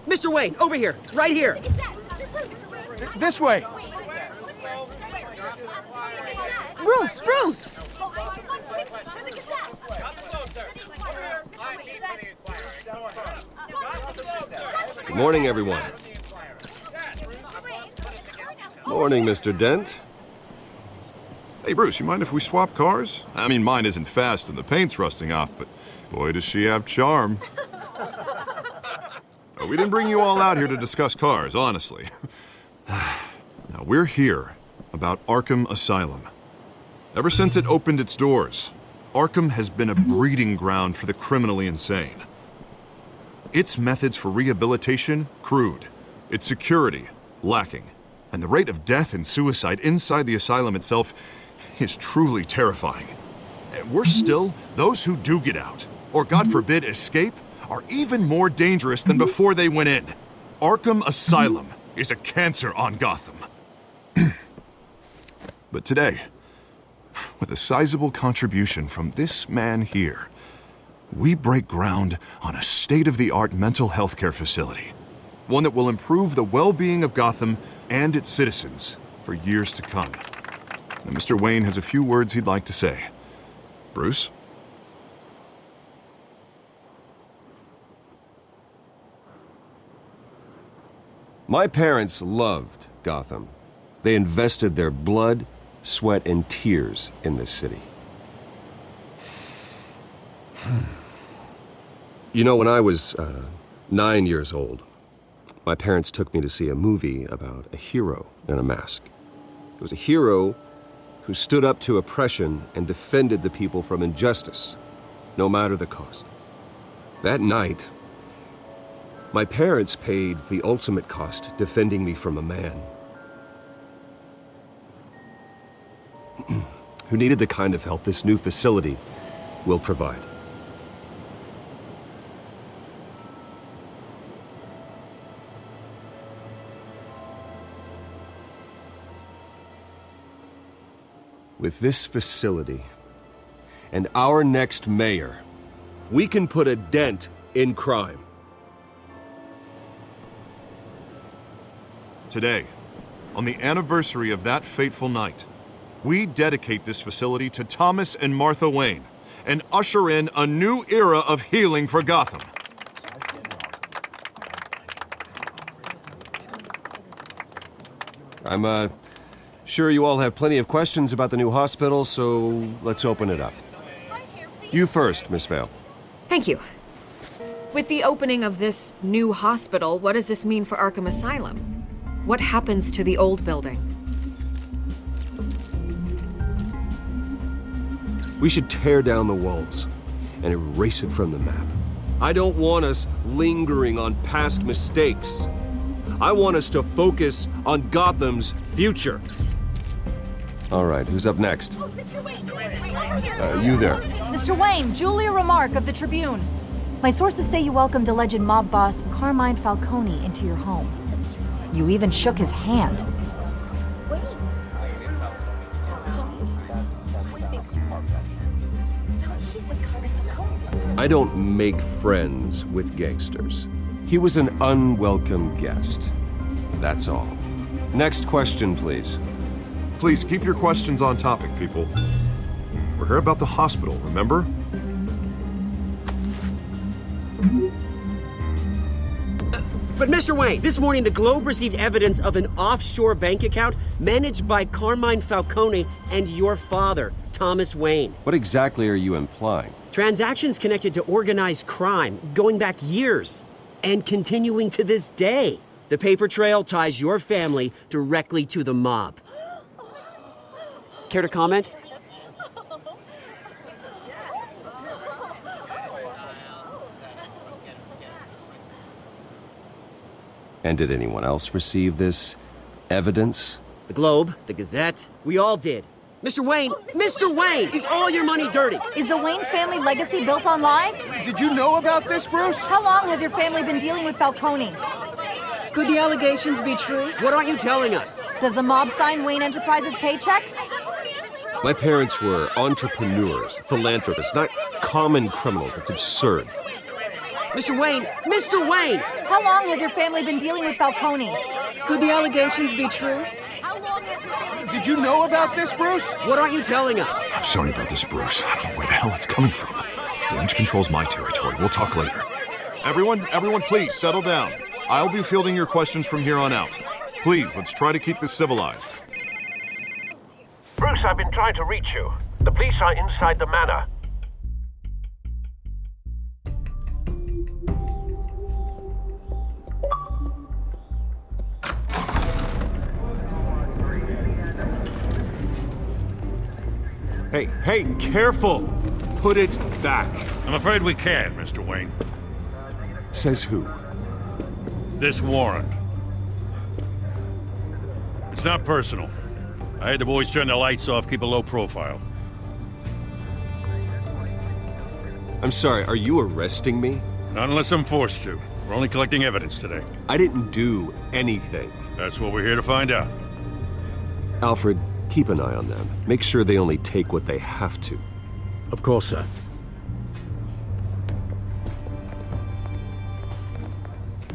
Mr. Wayne, over here, right here. This way! Bruce! Good morning, everyone. Morning, Mr. Dent. Hey, Bruce, you mind if we swap cars? I mean, mine isn't fast and the paint's rusting off, but boy, does she have charm. We didn't bring you all out here to discuss cars, honestly. Now, we're here about Arkham Asylum. Ever since it opened its doors, Arkham has been a breeding ground for the criminally insane. Its methods for rehabilitation, crude. Its security, lacking. And the rate of death and suicide inside the asylum itself is truly terrifying. And worse still, those who do get out, or God forbid escape, are even more dangerous than before they went in. Arkham Asylum is a cancer on Gotham. But today, with a sizable contribution from this man here, we break ground on a state-of-the-art mental health care facility. One that will improve the well-being of Gotham and its citizens for years to come. Now, Mr. Wayne has a few words he'd like to say. Bruce? My parents loved Gotham. They invested their blood, sweat, and tears in this city. You know, when I was 9 years old, my parents took me to see a movie about a hero in a mask. It was a hero who stood up to oppression and defended the people from injustice, no matter the cost. That night, my parents paid the ultimate cost defending me from a man who needed the kind of help this new facility will provide. With this facility and our next mayor, we can put a dent in crime. Today, on the anniversary of that fateful night, we dedicate this facility to Thomas and Martha Wayne and usher in a new era of healing for Gotham. I'm sure you all have plenty of questions about the new hospital, so let's open it up. You first, Miss Vale. Thank you. With the opening of this new hospital, what does this mean for Arkham Asylum? What happens to the old building? We should tear down the walls and erase it from the map. I don't want us lingering on past mistakes. I want us to focus on Gotham's future. All right, who's up next? You there. Mr. Wayne, Julia Remark of the Tribune. My sources say you welcomed alleged mob boss Carmine Falcone into your home. You even shook his hand. I don't make friends with gangsters. He was an unwelcome guest. That's all. Next question, please. Please keep your questions on topic, people. We're here about the hospital, remember? But Mr. Wayne, this morning the Globe received evidence of an offshore bank account managed by Carmine Falcone and your father, Thomas Wayne. What exactly are you implying? Transactions connected to organized crime going back years and continuing to this day. The paper trail ties your family directly to the mob. Care to comment? And did anyone else receive this evidence? The Globe, the Gazette, we all did. Mr. Wayne, Mr. Wayne, is all your money dirty? Is the Wayne family legacy built on lies? Did you know about this, Bruce? How long has your family been dealing with Falcone? Could the allegations be true? What aren't you telling us? Does the mob sign Wayne Enterprises paychecks? My parents were entrepreneurs, philanthropists, not common criminals. It's absurd. Mr. Wayne! Mr. Wayne! How long has your family been dealing with Falcone? Could the allegations be true? Did you know about this, Bruce? What aren't you telling us? I'm sorry about this, Bruce. I don't know where the hell it's coming from. Damage control's my territory. We'll talk later. Everyone, please settle down. I'll be fielding your questions from here on out. Please, let's try to keep this civilized. Bruce, I've been trying to reach you. The police are inside the manor. Hey, careful! Put it back. I'm afraid we can't, Mr. Wayne. Says who? This warrant. It's not personal. I had the boys turn the lights off, keep a low profile. I'm sorry, are you arresting me? Not unless I'm forced to. We're only collecting evidence today. I didn't do anything. That's what we're here to find out. Alfred, keep an eye on them. Make sure they only take what they have to. Of course, sir.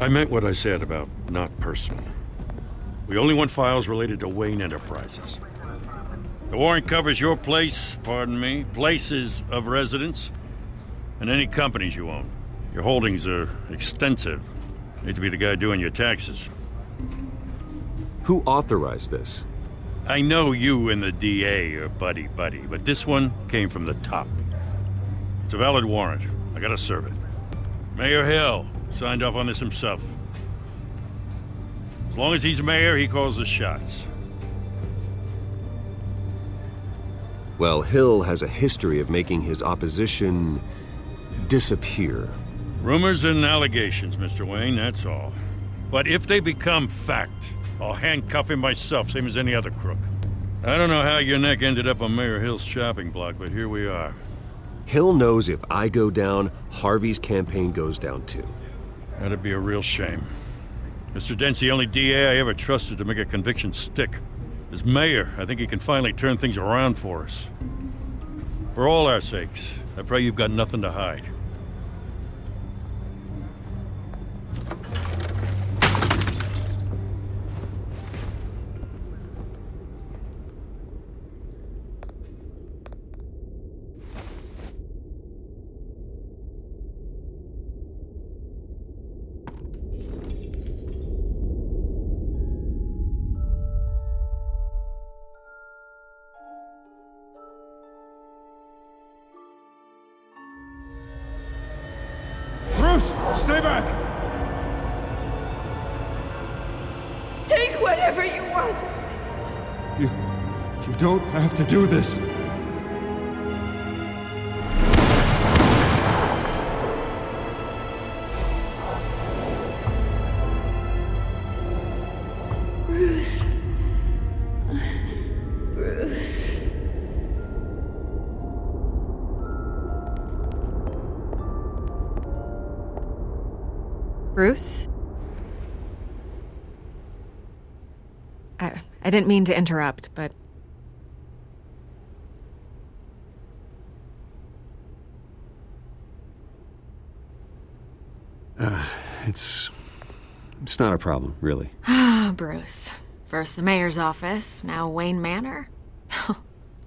I meant what I said about not personal. We only want files related to Wayne Enterprises. The warrant covers your place, places of residence, and any companies you own. Your holdings are extensive. Need to be the guy doing your taxes. Who authorized this? I know you and the DA are buddy-buddy, but this one came from the top. It's a valid warrant. I gotta serve it. Mayor Hill signed off on this himself. As long as he's mayor, he calls the shots. Well, Hill has a history of making his opposition disappear. Rumors and allegations, Mr. Wayne, that's all. But if they become fact, I'll handcuff him myself, same as any other crook. I don't know how your neck ended up on Mayor Hill's shopping block, but here we are. Hill knows if I go down, Harvey's campaign goes down too. That'd be a real shame. Mr. Dent's the only DA I ever trusted to make a conviction stick. As mayor, I think he can finally turn things around for us. For all our sakes, I pray you've got nothing to hide. Stay back! Take whatever you want. You don't have to do this. Bruce. Bruce. Bruce? I didn't mean to interrupt, but... It's not a problem, really. Ah, Bruce. First the mayor's office, now Wayne Manor.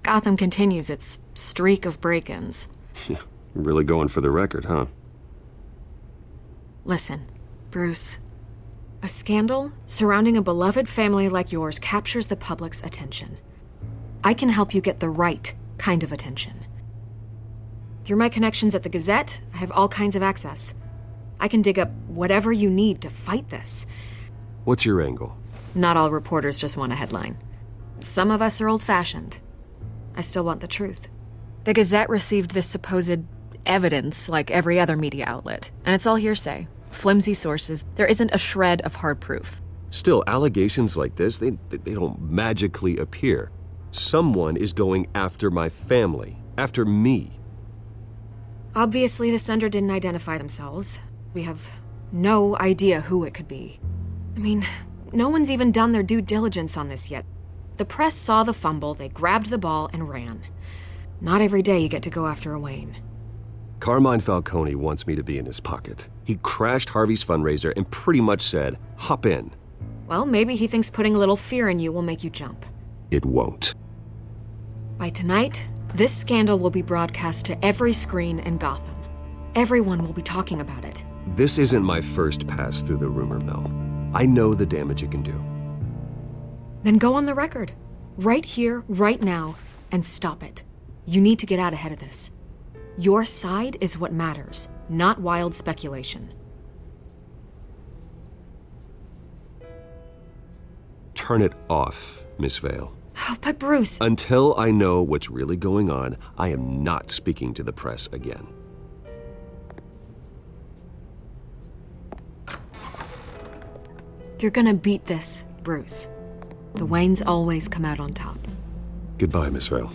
Gotham continues its streak of break-ins. Yeah, really going for the record, huh? Listen, Bruce. A scandal surrounding a beloved family like yours captures the public's attention. I can help you get the right kind of attention. Through my connections at the Gazette, I have all kinds of access. I can dig up whatever you need to fight this. What's your angle? Not all reporters just want a headline. Some of us are old-fashioned. I still want the truth. The Gazette received this supposed evidence like every other media outlet, and it's all hearsay. Flimsy sources. There isn't a shred of hard proof. Still, allegations like this, they don't magically appear. Someone is going after my family, after me. Obviously, the sender didn't identify themselves. We have no idea who it could be. I mean, no one's even done their due diligence on this yet. The press saw the fumble, they grabbed the ball and ran. Not every day you get to go after a Wayne. Carmine Falcone wants me to be in his pocket. He crashed Harvey's fundraiser and pretty much said, hop in. Well, maybe he thinks putting a little fear in you will make you jump. It won't. By tonight, this scandal will be broadcast to every screen in Gotham. Everyone will be talking about it. This isn't my first pass through the rumor mill. I know the damage it can do. Then go on the record. Right here, right now, and stop it. You need to get out ahead of this. Your side is what matters, not wild speculation. Turn it off, Miss Vale. Oh, but Bruce... Until I know what's really going on, I am not speaking to the press again. You're gonna beat this, Bruce. The Waynes always come out on top. Goodbye, Miss Vale.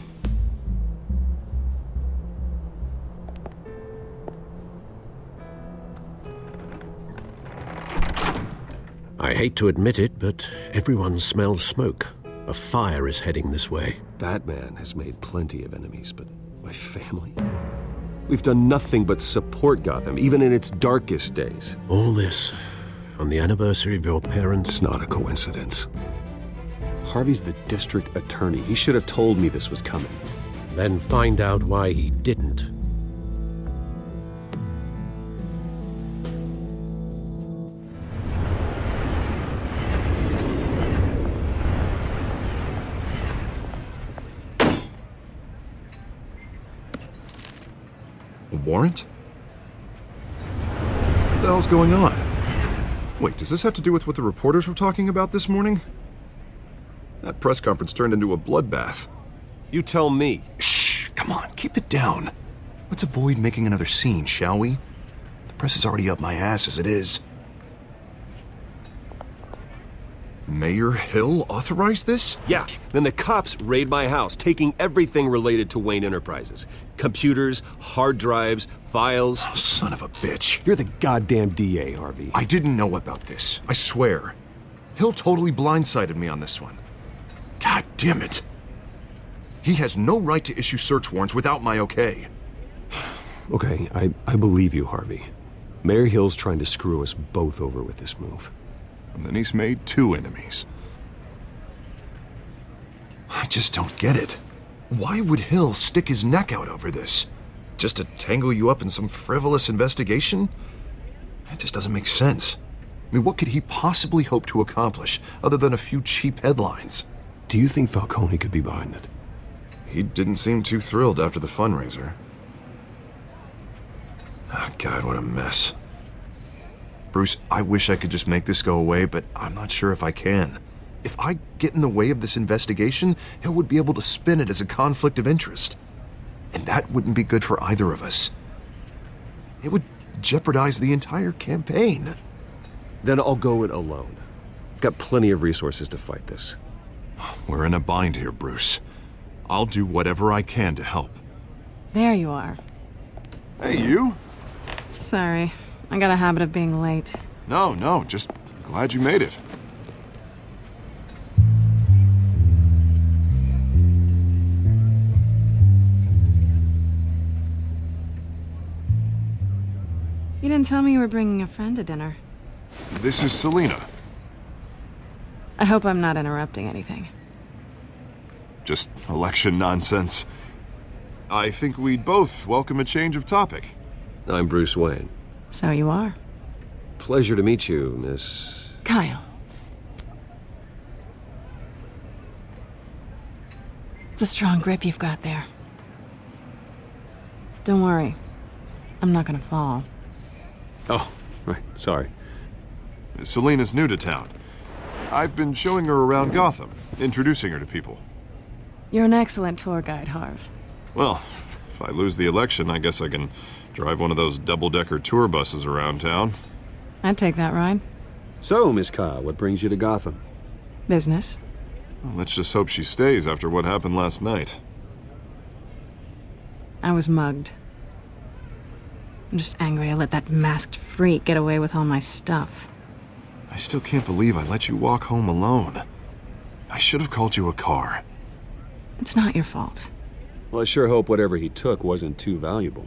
I hate to admit it, but everyone smells smoke. A fire is heading this way. Batman has made plenty of enemies, but my family? We've done nothing but support Gotham, even in its darkest days. All this on the anniversary of your parents'... It's not a coincidence. Harvey's the district attorney. He should have told me this was coming. Then find out why he didn't. A warrant? What the hell's going on? Wait, does this have to do with what the reporters were talking about this morning? That press conference turned into a bloodbath. You tell me. Shh, come on, keep it down. Let's avoid making another scene, shall we? The press is already up my ass as it is. Mayor Hill authorized this? Yeah, then the cops raid my house, taking everything related to Wayne Enterprises. Computers, hard drives, files. Oh, son of a bitch. You're the goddamn DA, Harvey. I didn't know about this, I swear. Hill totally blindsided me on this one. God damn it. He has no right to issue search warrants without my okay. Okay, I believe you, Harvey. Mayor Hill's trying to screw us both over with this move. And then he's made 2 enemies. I just don't get it. Why would Hill stick his neck out over this? Just to tangle you up in some frivolous investigation? It just doesn't make sense. I mean, what could he possibly hope to accomplish other than a few cheap headlines? Do you think Falcone could be behind it? He didn't seem too thrilled after the fundraiser. Oh, God, what a mess. Bruce, I wish I could just make this go away, but I'm not sure if I can. If I get in the way of this investigation, Hill would be able to spin it as a conflict of interest. And that wouldn't be good for either of us. It would jeopardize the entire campaign. Then I'll go it alone. I've got plenty of resources to fight this. We're in a bind here, Bruce. I'll do whatever I can to help. There you are. Hey, you? Sorry. I got a habit of being late. No, just glad you made it. You didn't tell me you were bringing a friend to dinner. This is Selina. I hope I'm not interrupting anything. Just election nonsense. I think we'd both welcome a change of topic. I'm Bruce Wayne. So you are. Pleasure to meet you, Miss... Kyle. It's a strong grip you've got there. Don't worry. I'm not gonna fall. Oh, right, sorry. Selina's new to town. I've been showing her around Gotham, introducing her to people. You're an excellent tour guide, Harv. Well, if I lose the election, I guess I can drive one of those double-decker tour buses around town. I'd take that ride. So, Miss Ka, what brings you to Gotham? Business. Well, let's just hope she stays after what happened last night. I was mugged. I'm just angry I let that masked freak get away with all my stuff. I still can't believe I let you walk home alone. I should have called you a car. It's not your fault. Well, I sure hope whatever he took wasn't too valuable.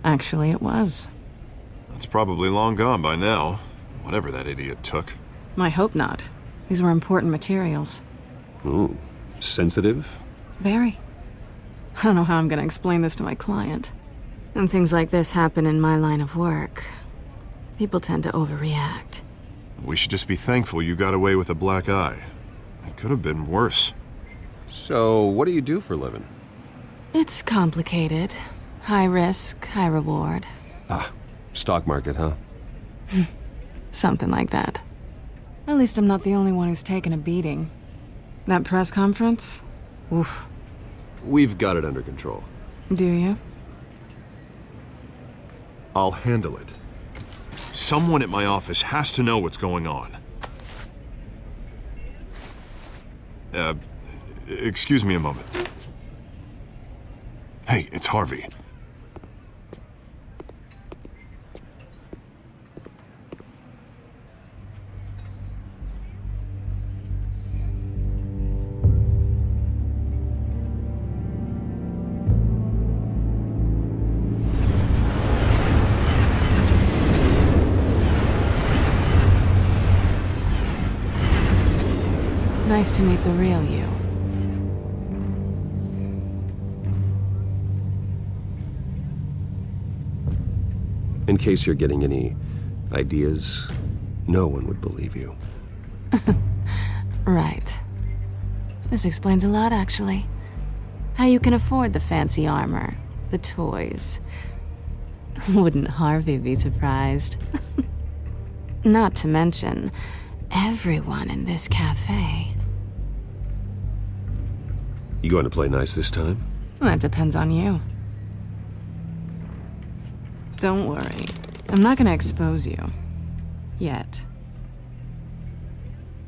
Actually, it was. It's probably long gone by now, whatever that idiot took. I hope not. These were important materials. Ooh, sensitive? Very. I don't know how I'm gonna explain this to my client. When things like this happen in my line of work, people tend to overreact. We should just be thankful you got away with a black eye. It could have been worse. So, what do you do for a living? It's complicated. High risk, high reward. Ah, stock market, huh? Something like that. At least I'm not the only one who's taken a beating. That press conference? Oof. We've got it under control. Do you? I'll handle it. Someone at my office has to know what's going on. Excuse me a moment. Hey, it's Harvey. Nice to meet the real you. In case you're getting any ideas, no one would believe you. Right. This explains a lot, actually. How you can afford the fancy armor, the toys. Wouldn't Harvey be surprised? Not to mention, everyone in this cafe. You going to play nice this time? Well, that depends on you. Don't worry. I'm not gonna expose you. Yet.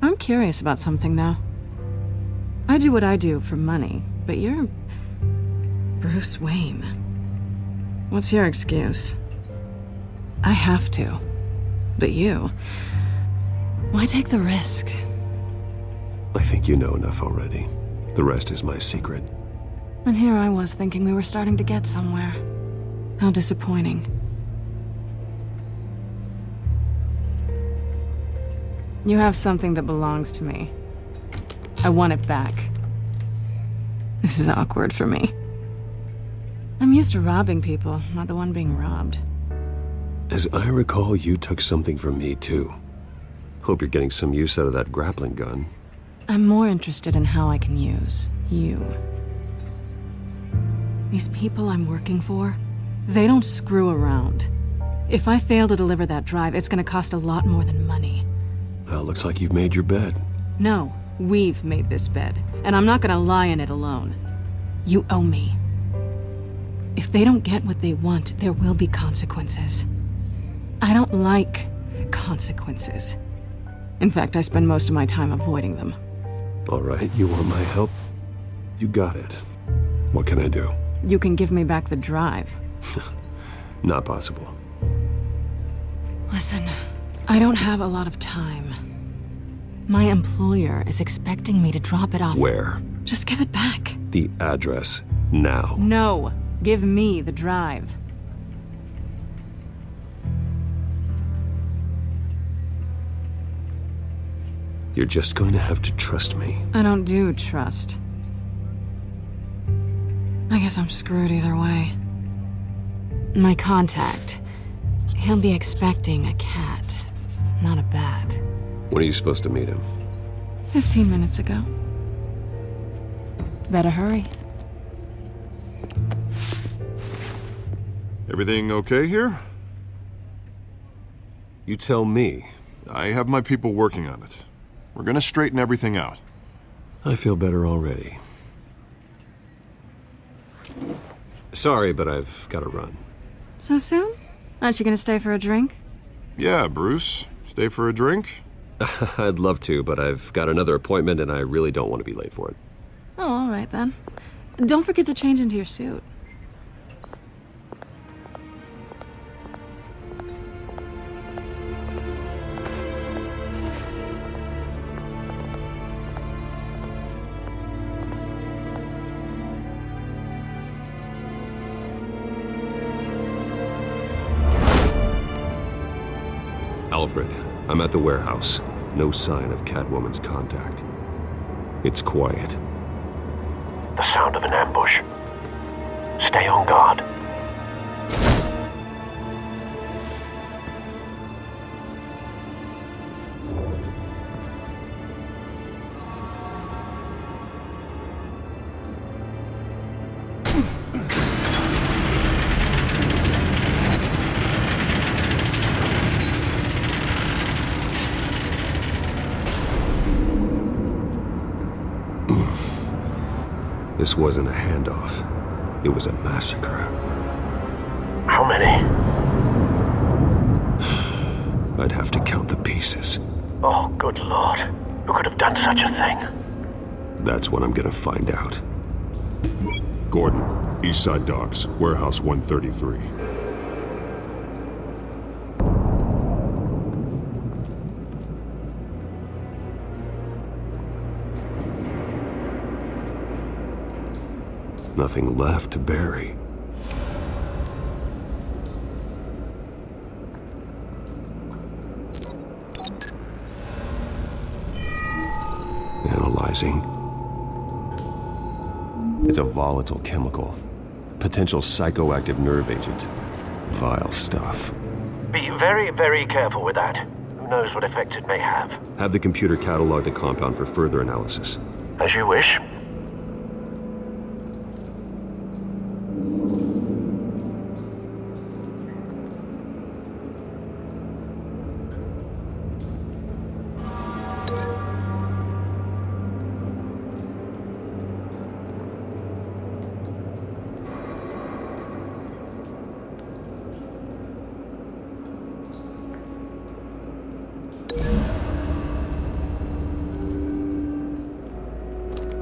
I'm curious about something, though. I do what I do for money, but you're Bruce Wayne. What's your excuse? I have to. But you... why take the risk? I think you know enough already. The rest is my secret. And here I was thinking we were starting to get somewhere. How disappointing. You have something that belongs to me. I want it back. This is awkward for me. I'm used to robbing people, not the one being robbed. As I recall, you took something from me, too. Hope you're getting some use out of that grappling gun. I'm more interested in how I can use you. These people I'm working for, they don't screw around. If I fail to deliver that drive, it's gonna cost a lot more than money. Well, looks like you've made your bed. No, we've made this bed, and I'm not gonna lie in it alone. You owe me. If they don't get what they want, there will be consequences. I don't like consequences. In fact, I spend most of my time avoiding them. All right, you want my help? You got it. What can I do? You can give me back the drive. Not possible. Listen, I don't have a lot of time. My employer is expecting me to drop it off. Where? Just give it back. The address, now. No, give me the drive. You're just going to have to trust me. I don't do trust. I guess I'm screwed either way. My contact, he'll be expecting a cat, not a bat. When are you supposed to meet him? 15 minutes ago. Better hurry. Everything okay here? You tell me. I have my people working on it. We're gonna straighten everything out. I feel better already. Sorry, but I've got to run. So soon? Aren't you gonna stay for a drink? Yeah, Bruce. Stay for a drink? I'd love to, but I've got another appointment and I really don't want to be late for it. Oh, all right then. Don't forget to change into your suit. Alfred, I'm at the warehouse. No sign of Catwoman's contact. It's quiet. The sound of an ambush. Stay on guard. This wasn't a handoff. It was a massacre. How many? I'd have to count the pieces. Oh, good lord. Who could have done such a thing? That's what I'm gonna find out. Gordon, Eastside Docks, Warehouse 133. Nothing left to bury. Analyzing. It's a volatile chemical. Potential psychoactive nerve agent. Vile stuff. Be very, very careful with that. Who knows what effects it may have. Have the computer catalog the compound for further analysis. As you wish.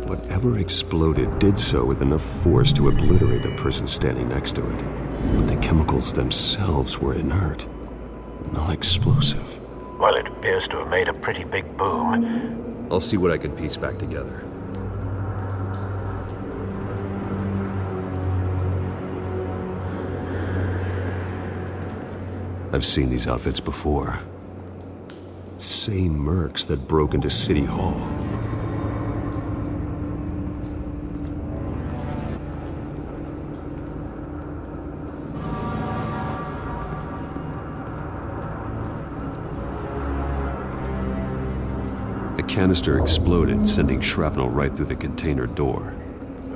Whatever exploded did so with enough force to obliterate the person standing next to it. But the chemicals themselves were inert, non-explosive. Well, it appears to have made a pretty big boom. I'll see what I can piece back together. I've seen these outfits before. Same mercs that broke into City Hall. The canister exploded, sending shrapnel right through the container door.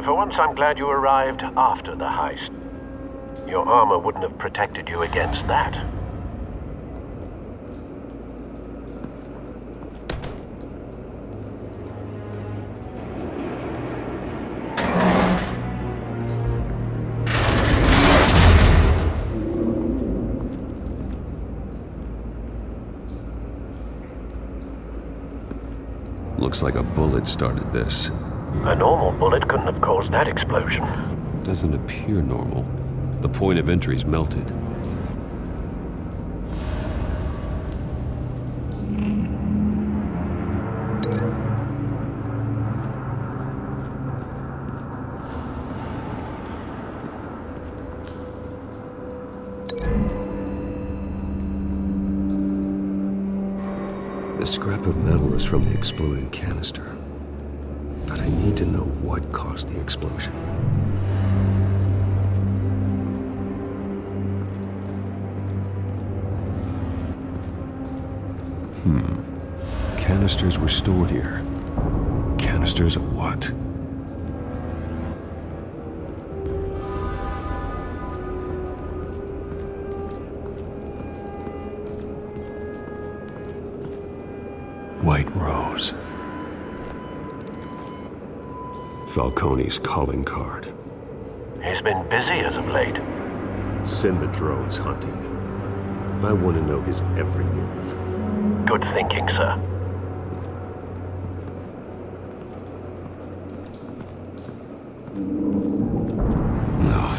For once, I'm glad you arrived after the heist. Your armor wouldn't have protected you against that. Looks like a bullet started this. A normal bullet couldn't have caused that explosion. Doesn't appear normal. The point of entry's melted. The scrap of metal is from the exploded canister. But I need to know what caused the explosion. Canisters were stored here. Canisters of what? White Rose. Falcone's calling card. He's been busy as of late. Send the drones hunting. I want to know his every move. Good thinking, sir. No.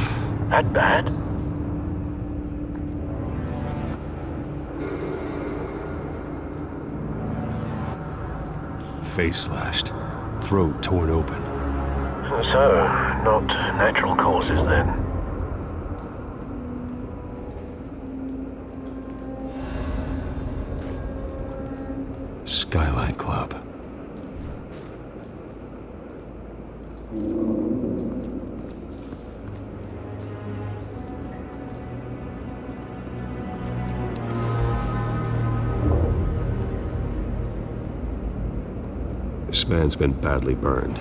That bad? Face slashed. Throat torn open. So, not natural causes then. Skyline Club. This man's been badly burned.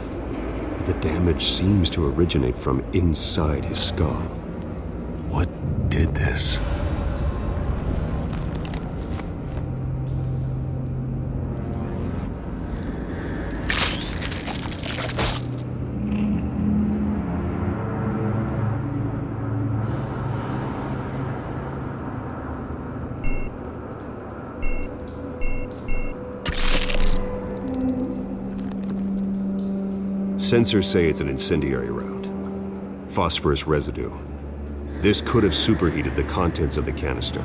The damage seems to originate from inside his skull. What did this? Sensors say it's an incendiary round. Phosphorus residue. This could have superheated the contents of the canister,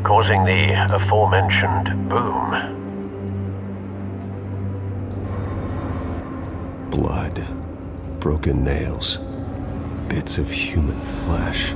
causing the aforementioned boom. Blood, broken nails, bits of human flesh.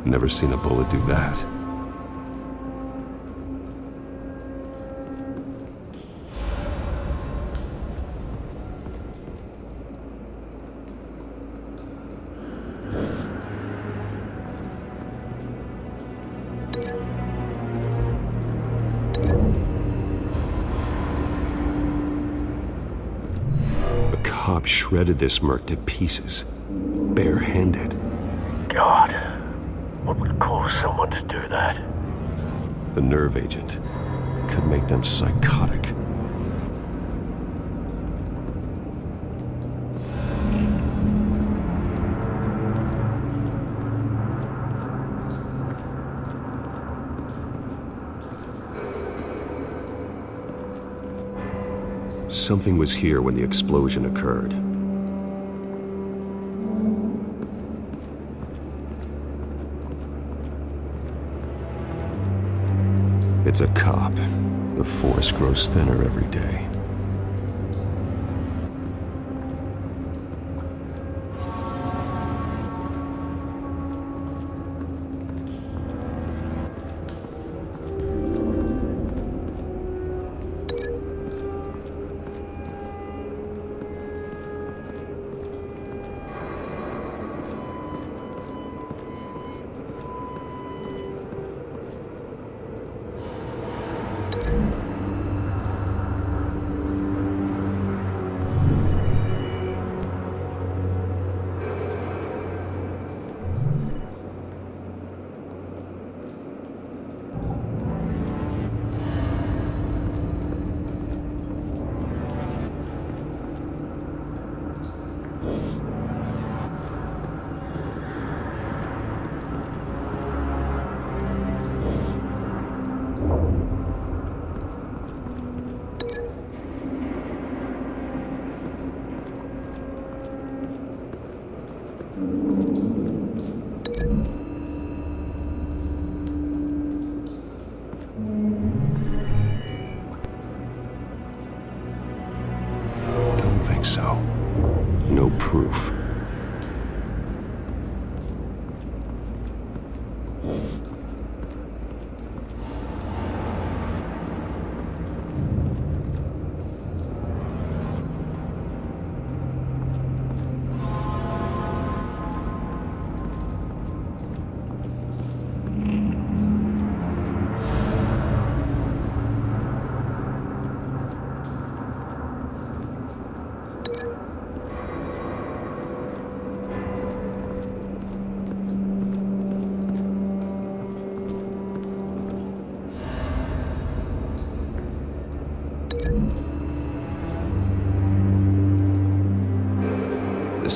Never seen a bullet do that. The cop shredded this merc to pieces, barehanded. God. What would cause someone to do that? The nerve agent could make them psychotic. Something was here when the explosion occurred. It's a cop. The force grows thinner every day. Think so. No proof.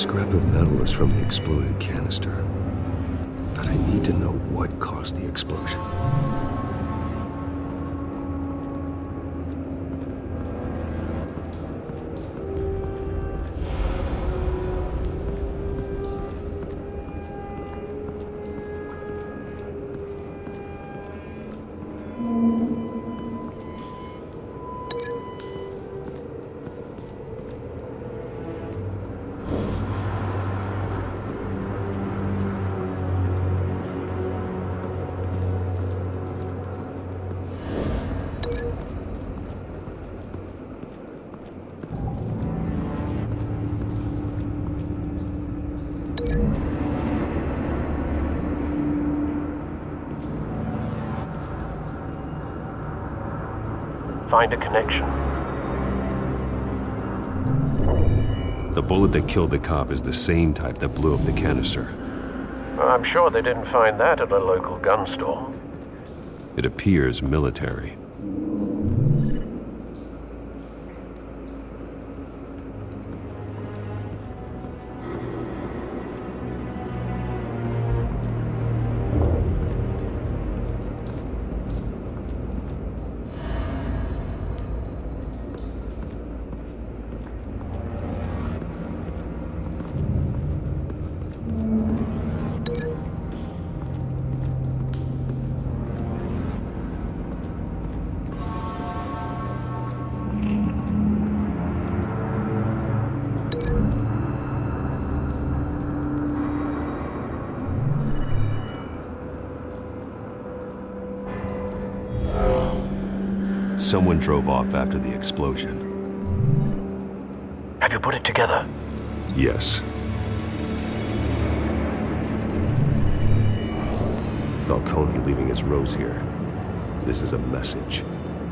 scrap of metal is from the exploded canister. But I need to know what caused the explosion. Find a connection. The bullet that killed the cop is the same type that blew up the canister. I'm sure they didn't find that at a local gun store. It appears military. Someone drove off after the explosion. Have you put it together? Yes. Falcone leaving his rose here. This is a message.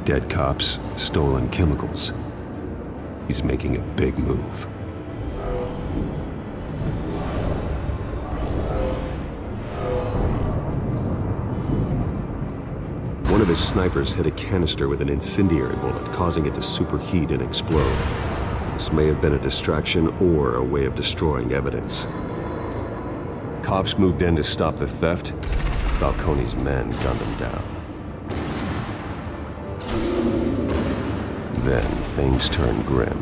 Dead cops, stolen chemicals. He's making a big move. One of his snipers hit a canister with an incendiary bullet, causing it to superheat and explode. This may have been a distraction or a way of destroying evidence. Cops moved in to stop the theft. Falcone's men gunned them down. Then things turned grim.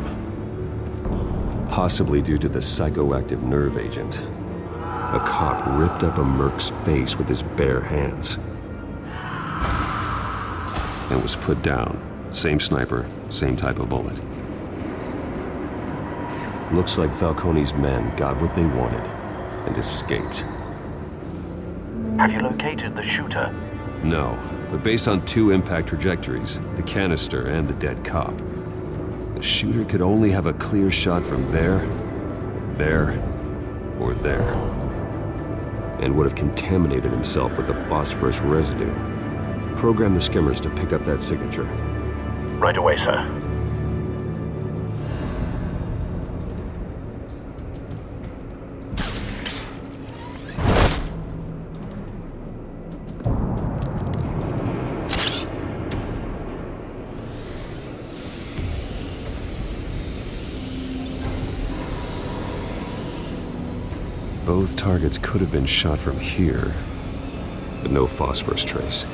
Possibly due to the psychoactive nerve agent. A cop ripped up a merc's face with his bare hands. And was put down. Same sniper, same type of bullet. Looks like Falcone's men got what they wanted and escaped. Have you located the shooter? No, but based on two impact trajectories, the canister and the dead cop, the shooter could only have a clear shot from there, or there, and would have contaminated himself with the phosphorus residue. Program the skimmers to pick up that signature. Right away, sir. Both targets could have been shot from here, but no phosphorus trace.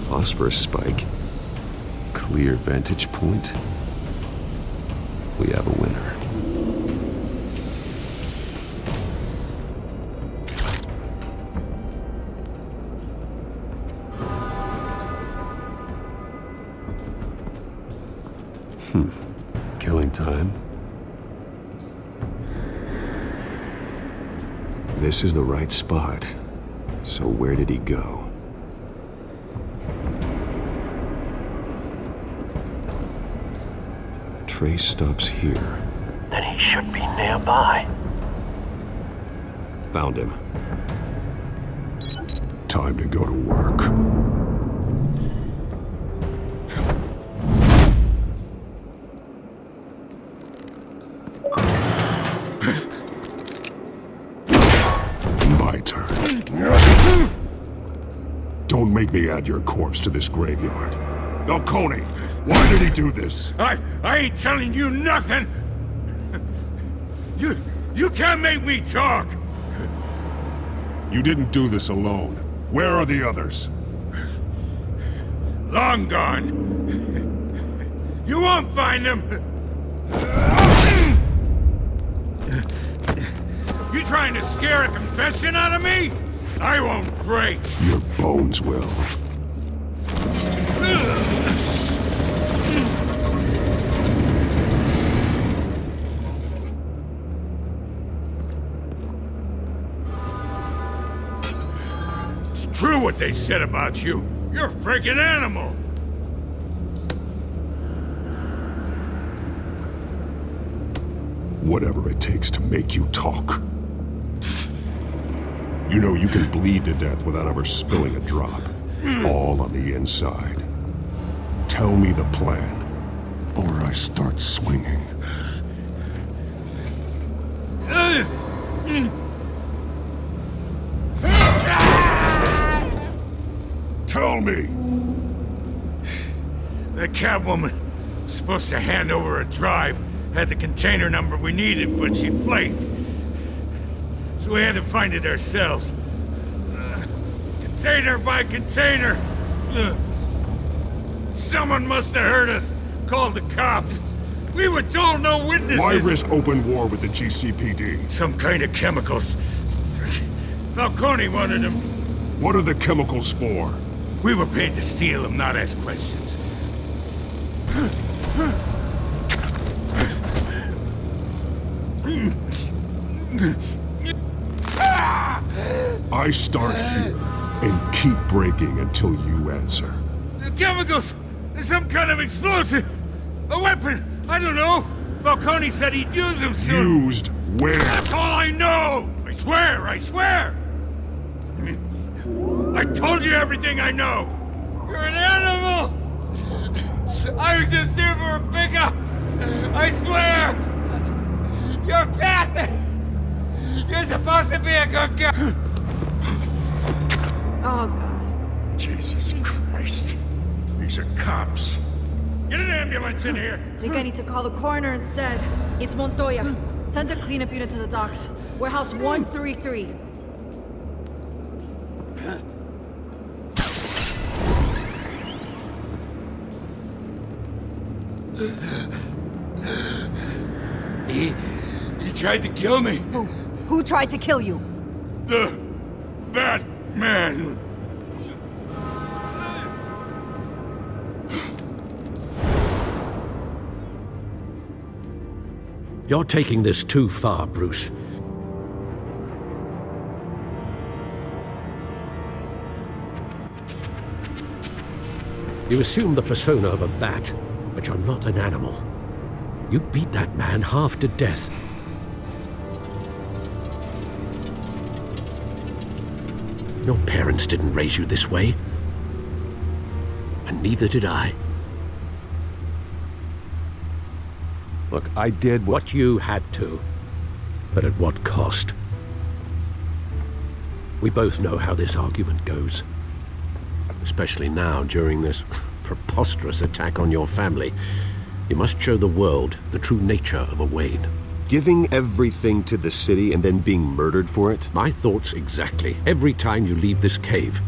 Phosphorus spike. Clear vantage point. We have a winner. Killing time. This is the right spot. So where did he go? Trace stops here. Then he should be nearby. Found him. Time to go to work. My turn. Don't make me add your corpse to this graveyard. Falcone, why did he do this? I ain't telling you nothing! You can't make me talk! You didn't do this alone. Where are the others? Long gone. You won't find them! You trying to scare a confession out of me? I won't break! Your bones will. True what they said about you. You're a freaking animal. Whatever it takes to make you talk. You know you can bleed to death without ever spilling a drop. All on the inside. Tell me the plan, or I start swinging. Tell me! The Catwoman was supposed to hand over a drive, had the container number we needed, but she flaked. So we had to find it ourselves. Container by container. Someone must have heard us, called the cops. We were told no witnesses. Why risk open war with the GCPD? Some kind of chemicals. Falcone wanted them. What are the chemicals for? We were paid to steal them, not ask questions. I start here and keep breaking until you answer. The chemicals! There's some kind of explosive! A weapon! I don't know! Falcone said he'd use them soon! Used where? That's all I know! I swear! I swear! I told you everything I know! You're an animal! I was just here for a pickup! I swear! You're bad! You're supposed to be a good girl! Oh, God. Jesus Christ. These are cops. Get an ambulance in here! I think I need to call the coroner instead. It's Montoya. Send the cleanup unit to the docks. Warehouse 133. He tried to kill me. Who tried to kill you? The Batman. You're taking this too far, Bruce. You assume the persona of a bat, but you're not an animal. You beat that man half to death. Your parents didn't raise you this way. And neither did I. Look, I did what you had to, but at what cost? We both know how this argument goes. Especially now, during this preposterous attack on your family. You must show the world the true nature of a Wayne. Giving everything to the city and then being murdered for it? My thoughts exactly. Every time you leave this cave.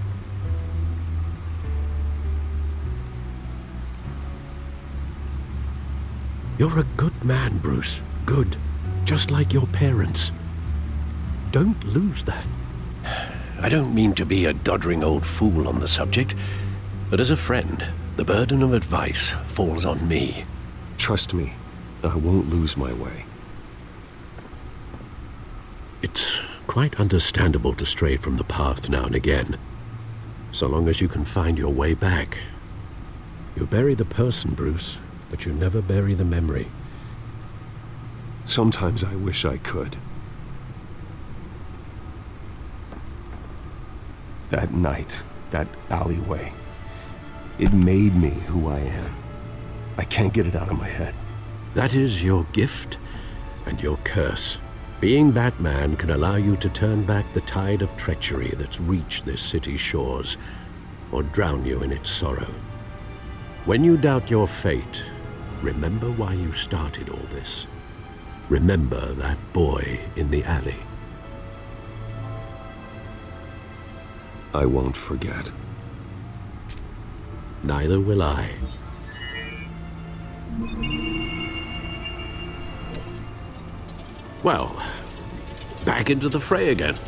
You're a good man, Bruce. Good. Just like your parents. Don't lose that. I don't mean to be a doddering old fool on the subject, but as a friend, the burden of advice falls on me. Trust me, I won't lose my way. It's quite understandable to stray from the path now and again. So long as you can find your way back. You bury the person, Bruce, but you never bury the memory. Sometimes I wish I could. That night, that alleyway, it made me who I am. I can't get it out of my head. That is your gift and your curse. Being Batman can allow you to turn back the tide of treachery that's reached this city's shores, or drown you in its sorrow. When you doubt your fate, remember why you started all this. Remember that boy in the alley. I won't forget. Neither will I. Well, back into the fray again.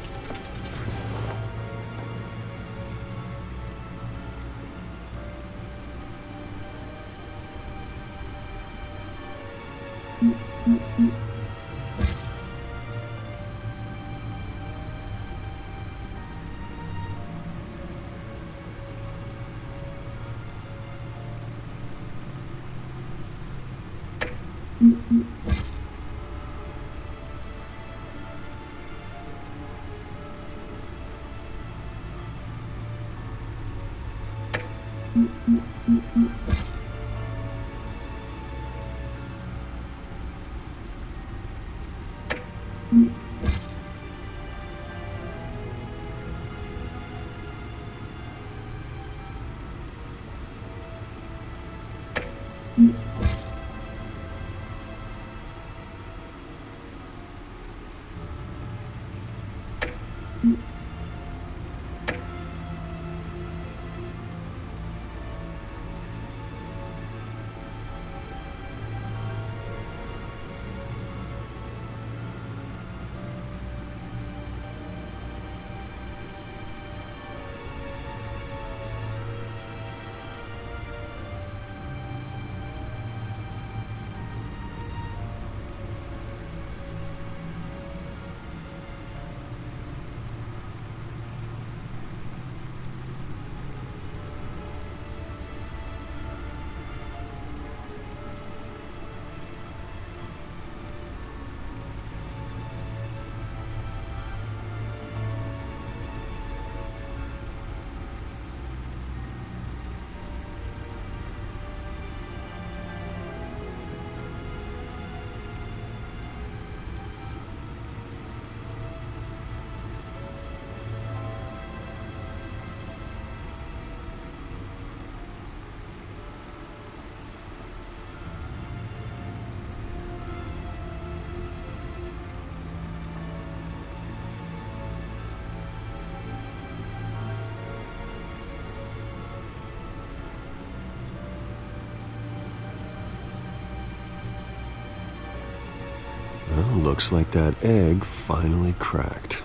Well, looks like that egg finally cracked.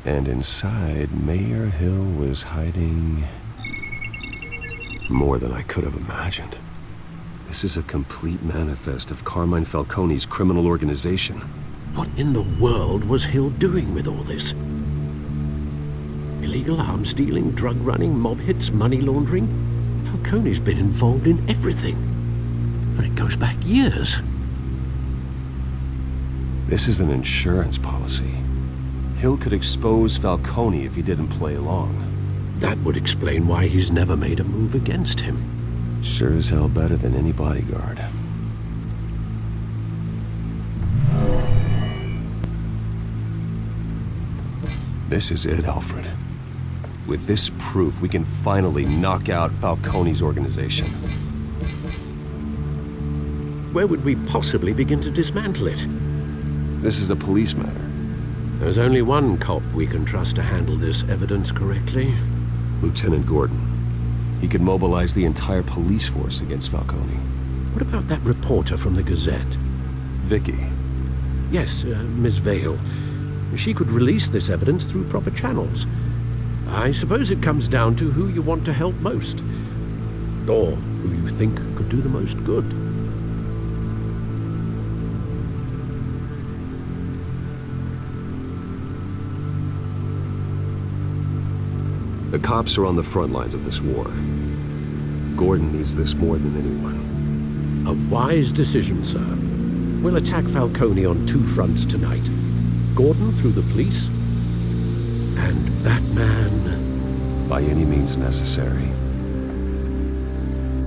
And inside, Mayor Hill was hiding more than I could have imagined. This is a complete manifest of Carmine Falcone's criminal organization. What in the world was Hill doing with all this? Illegal arms dealing, drug running, mob hits, money laundering? Falcone's been involved in everything. And it goes back years. This is an insurance policy. Hill could expose Falcone if he didn't play along. That would explain why he's never made a move against him. Sure as hell better than any bodyguard. This is it, Alfred. With this proof, we can finally knock out Falcone's organization. Where would we possibly begin to dismantle it? This is a police matter. There's only one cop we can trust to handle this evidence correctly. Lieutenant Gordon. He could mobilize the entire police force against Falcone. What about that reporter from the Gazette? Vicky. Yes, Miss Vale. She could release this evidence through proper channels. I suppose it comes down to who you want to help most. Or who you think could do the most good. The cops are on the front lines of this war. Gordon needs this more than anyone. A wise decision, sir. We'll attack Falcone on two fronts tonight. Gordon through the police, and Batman by any means necessary.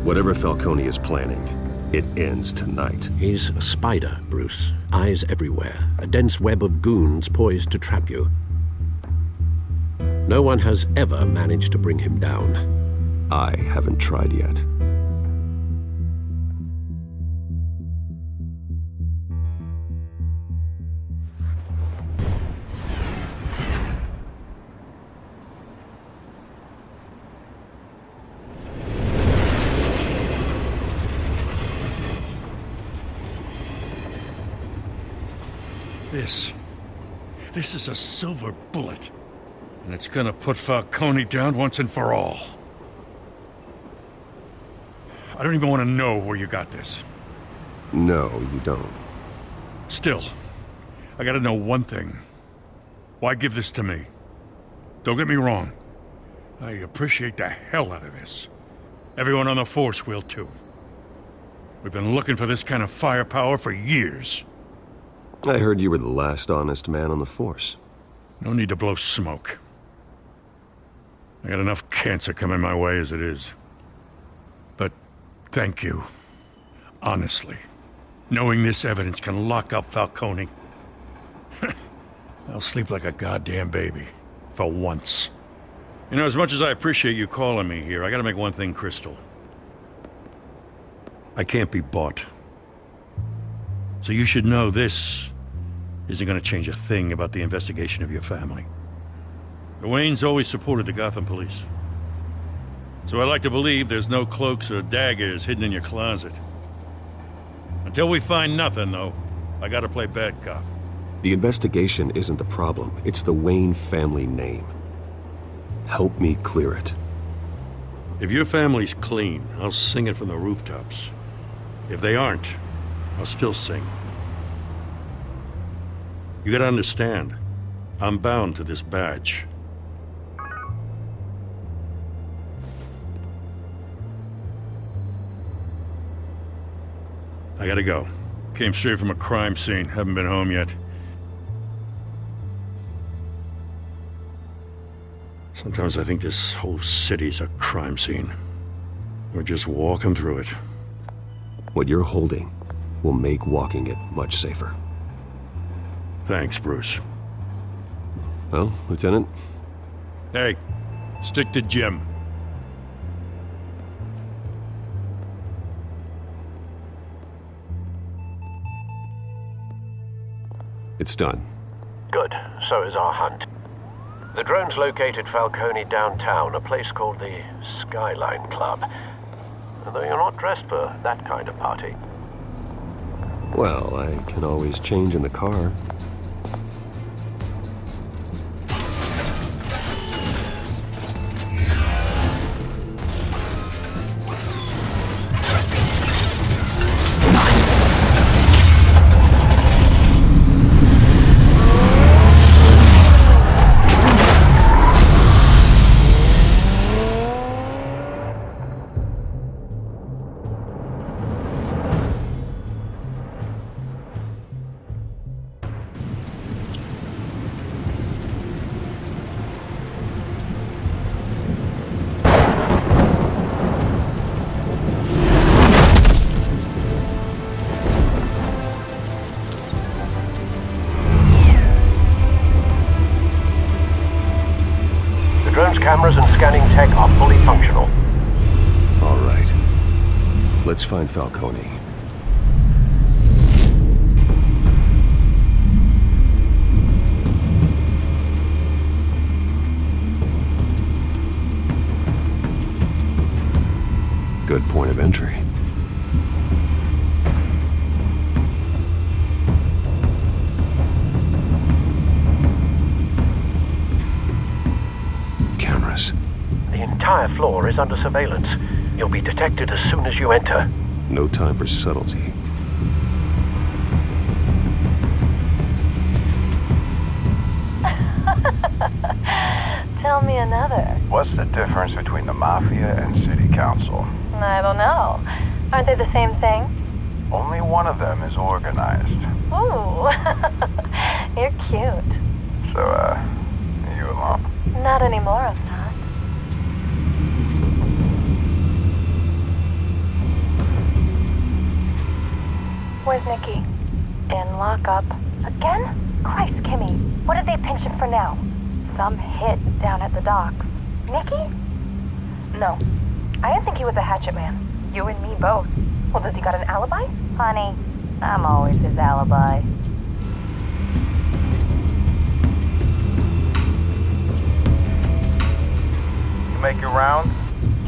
Whatever Falcone is planning, it ends tonight. He's a spider, Bruce. Eyes everywhere. A dense web of goons poised to trap you. No one has ever managed to bring him down. I haven't tried yet. This is a silver bullet. And it's gonna put Falcone down once and for all. I don't even want to know where you got this. No, you don't. Still, I gotta know one thing. Why give this to me? Don't get me wrong. I appreciate the hell out of this. Everyone on the force will too. We've been looking for this kind of firepower for years. I heard you were the last honest man on the force. No need to blow smoke. I got enough cancer coming my way as it is. But thank you. Honestly. Knowing this evidence can lock up Falcone. I'll sleep like a goddamn baby. For once. You know, as much as I appreciate you calling me here, I gotta make one thing crystal. I can't be bought. So you should know this isn't gonna change a thing about the investigation of your family. The Waynes always supported the Gotham police. So I like to believe there's no cloaks or daggers hidden in your closet. Until we find nothing, though, I gotta play bad cop. The investigation isn't the problem. It's the Wayne family name. Help me clear it. If your family's clean, I'll sing it from the rooftops. If they aren't, I'll still sing. You gotta understand, I'm bound to this badge. I gotta go. Came straight from a crime scene, haven't been home yet. Sometimes I think this whole city's a crime scene. We're just walking through it. What you're holding will make walking it much safer. Thanks, Bruce. Well, Lieutenant? Hey, stick to Jim. It's done. Good. So is our hunt. The drones located Falcone downtown, a place called the Skyline Club. Although you're not dressed for that kind of party. Well, I can always change in the car. Cameras and scanning tech are fully functional. All right. Let's find Falcone. Good point of entry. The entire floor is under surveillance. You'll be detected as soon as you enter. No time for subtlety. Tell me another. What's the difference between the Mafia and City Council? I don't know. Aren't they the same thing? Only one of them is organized. Ooh. You're cute. So, you alone? Not anymore, I'm not. Where's Nikki? In lockup. Again? Christ, Kimmy. What did they pinch him for now? Some hit down at the docks. Nikki? No. I didn't think he was a hatchet man. You and me both. Well, does he got an alibi? Honey, I'm always his alibi. You make your rounds?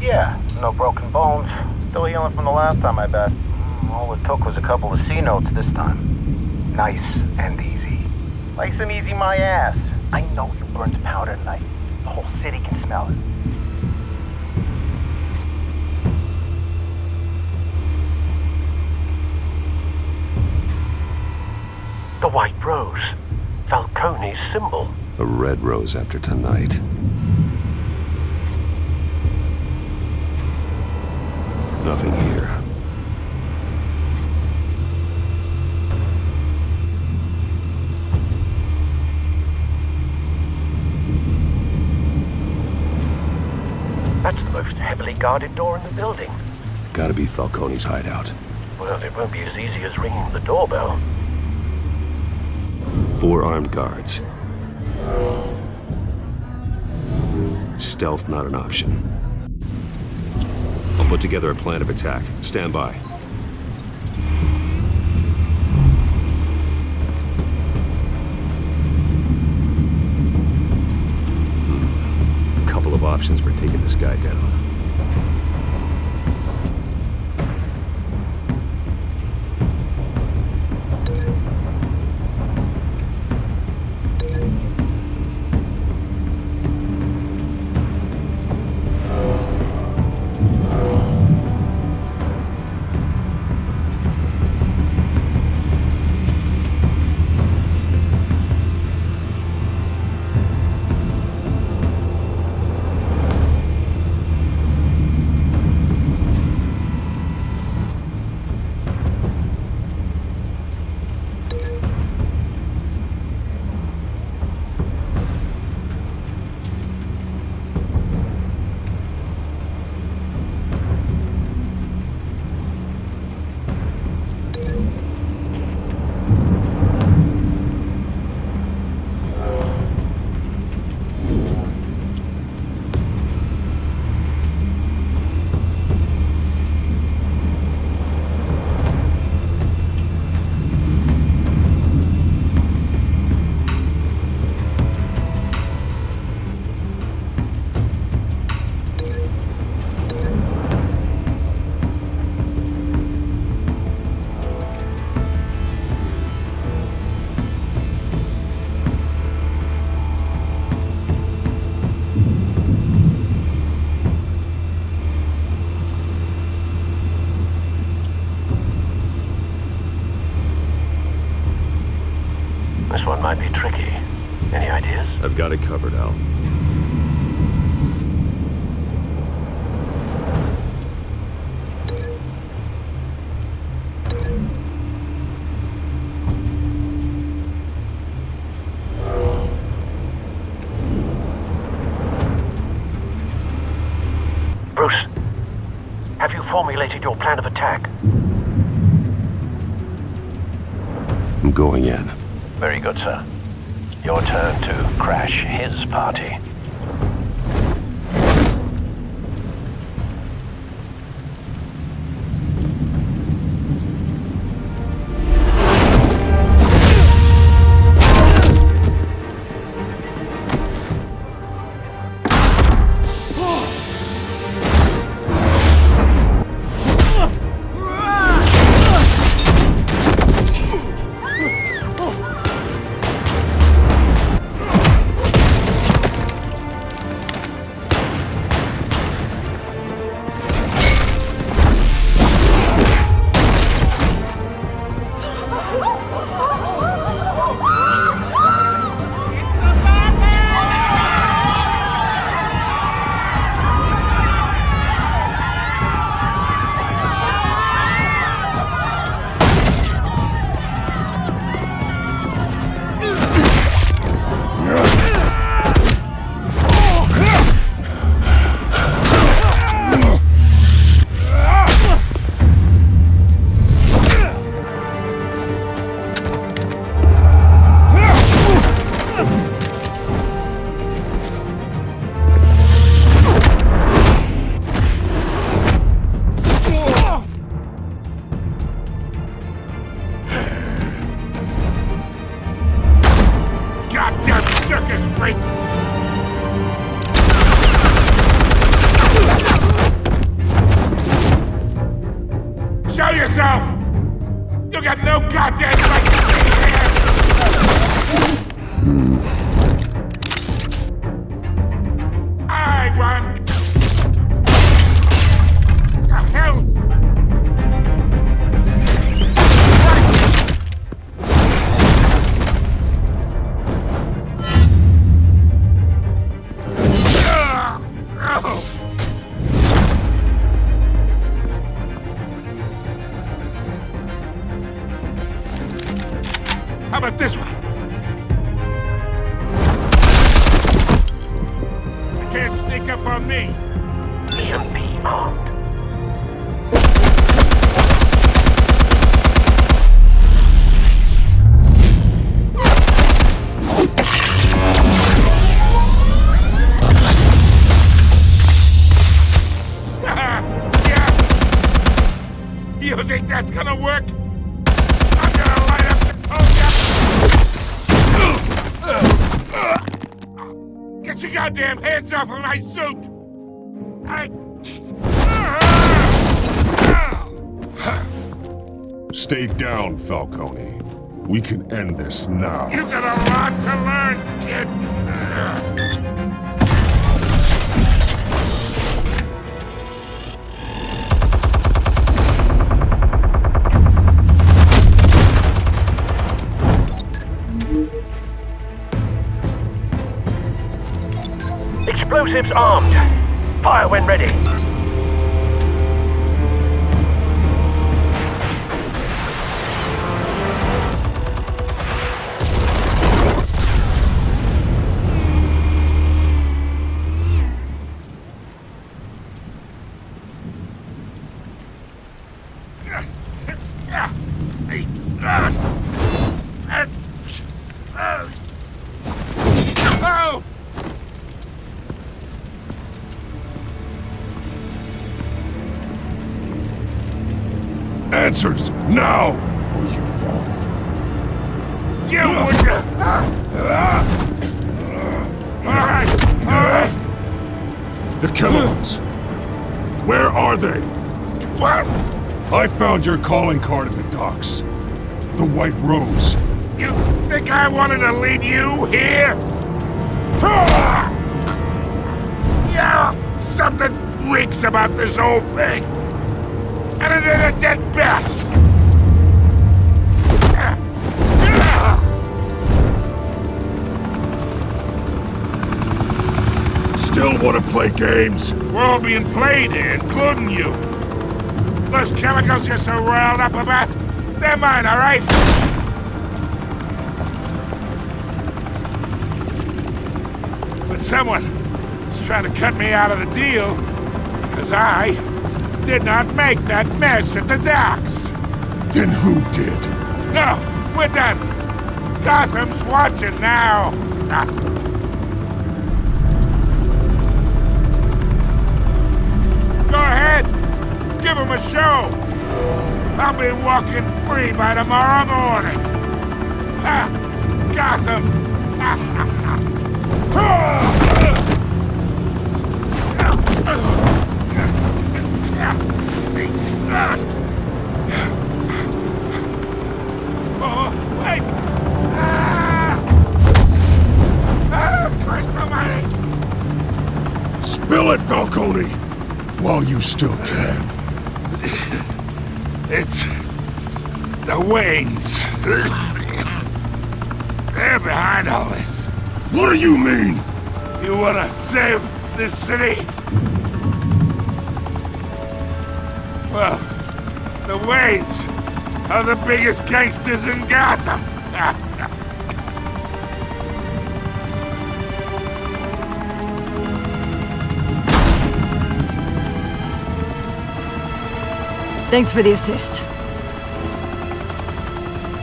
Yeah, no broken bones. Still healing from the last time, I bet. All it took was a couple of C notes this time. Nice and easy. Nice and easy my ass. I know you burned powder tonight. The whole city can smell it. The white rose. Falcone's symbol. A red rose after tonight. Nothing here. That's the most heavily guarded door in the building. Gotta be Falcone's hideout. Well, it won't be as easy as ringing the doorbell. 4 armed guards. Stealth not an option. I'll put together a plan of attack. Stand by. Couple of options for taking this guy down. This one might be tricky. Any ideas? I've got it covered, Al. Bruce, have you formulated your plan of attack? I'm going in. Very good, sir. Your turn to crash his party. yourself! You got no goddamn right to be here! I want... The hell? How about this one? You can't sneak up on me. EMP armed. You think that's gonna work? I'm gonna light up the toga! Get your goddamn hands off of my suit! Stay down, Falcone. We can end this now. You got a lot to learn, kid! Explosives armed. Fire when ready. Oh! Answers, now! Or you fall. You would... Alright! The chemicals. Where are they? What? I found your calling card at the docks. The White Rose. You think I wanted to lead you here? Yeah, something reeks about this whole thing. And it is a dead bat! Still want to play games? We're all being played here, including you. Those chemicals you're so riled up about, they're mine, all right? But someone is trying to cut me out of the deal, because I did not make that mess at the docks. Then who did? No, we're done. Gotham's watching now. Go ahead. Give him a show. I'll be walking free by tomorrow morning. Gotham. Oh, wait! Christ almighty! Spill it, Falcone! While you still can. It's... the Waynes. They're behind all this. What do you mean? You wanna save this city? Well, the Waynes are the biggest gangsters in Gotham. Thanks for the assist.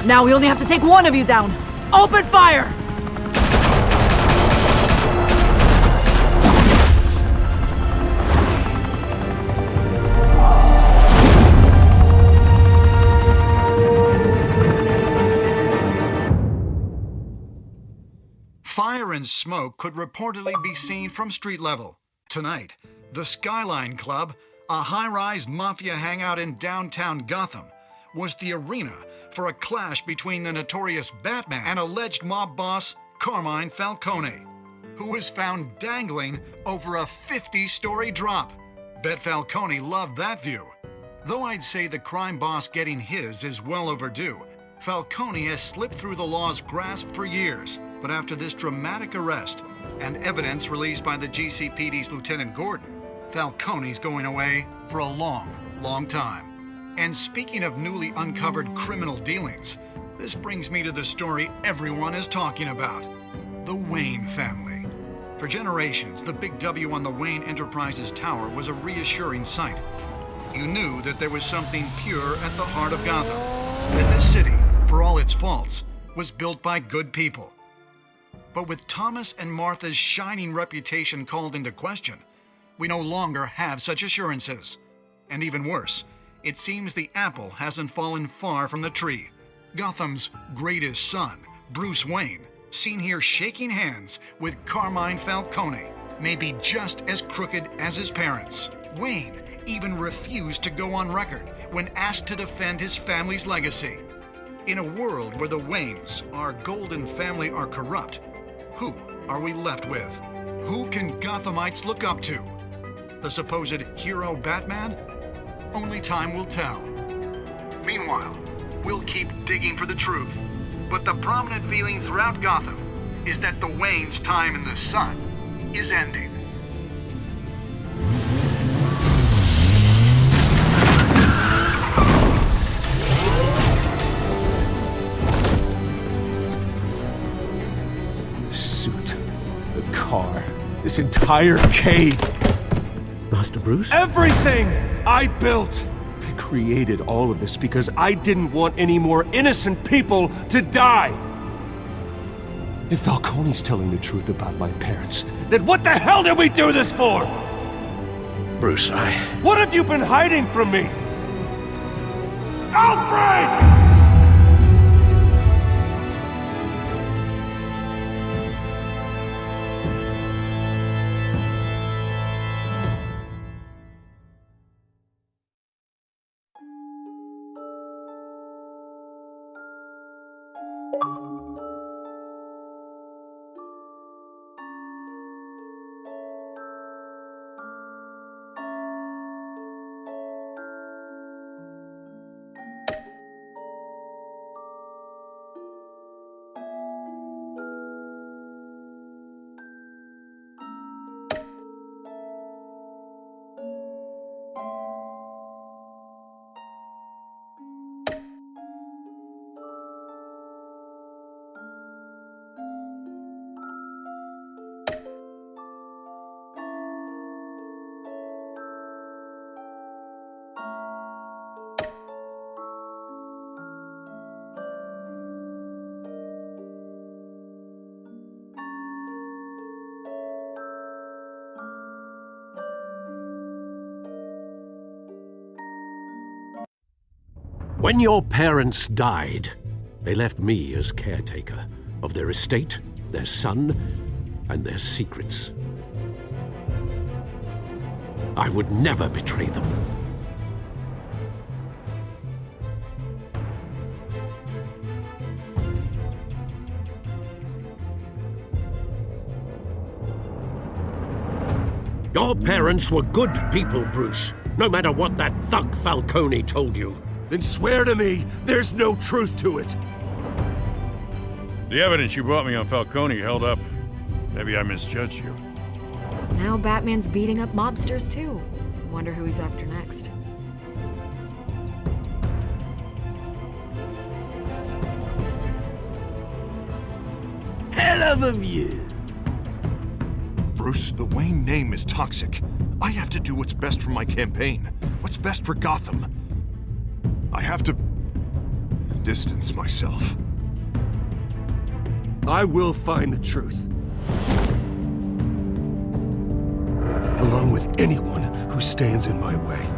Now we only have to take one of you down. Open fire! Fire and smoke could reportedly be seen from street level. Tonight, the Skyline Club, a high-rise mafia hangout in downtown Gotham, was the arena for a clash between the notorious Batman and alleged mob boss Carmine Falcone, who was found dangling over a 50-story drop. Bet Falcone loved that view. Though I'd say the crime boss getting his is well overdue, Falcone has slipped through the law's grasp for years. But after this dramatic arrest and evidence released by the GCPD's Lieutenant Gordon, Falcone's going away for a long, long time. And speaking of newly uncovered criminal dealings, this brings me to the story everyone is talking about: the Wayne family. For generations, the big W on the Wayne Enterprises Tower was a reassuring sight. You knew that there was something pure at the heart of Gotham, that this city, for all its faults, was built by good people. But with Thomas and Martha's shining reputation called into question, we no longer have such assurances. And even worse, it seems the apple hasn't fallen far from the tree. Gotham's greatest son, Bruce Wayne, seen here shaking hands with Carmine Falcone, may be just as crooked as his parents. Wayne even refused to go on record when asked to defend his family's legacy. In a world where the Waynes, our golden family, are corrupt, who are we left with? Who can Gothamites look up to? The supposed hero Batman? Only time will tell. Meanwhile, we'll keep digging for the truth. But the prominent feeling throughout Gotham is that the Waynes' time in the sun is ending. The suit, the car, this entire cave. Master Bruce? Everything I built! I created all of this because I didn't want any more innocent people to die! If Falcone's telling the truth about my parents, then what the hell did we do this for? Bruce, What have you been hiding from me? Alfred! When your parents died, they left me as caretaker of their estate, their son, and their secrets. I would never betray them. Your parents were good people, Bruce, no matter what that thug Falcone told you. Then swear to me there's no truth to it. The evidence you brought me on Falcone held up. Maybe I misjudged you. Now Batman's beating up mobsters too. Wonder who he's after next. Hell of a view. Bruce, the Wayne name is toxic. I have to do what's best for my campaign. What's best for Gotham. I have to distance myself. I will find the truth. Along with anyone who stands in my way.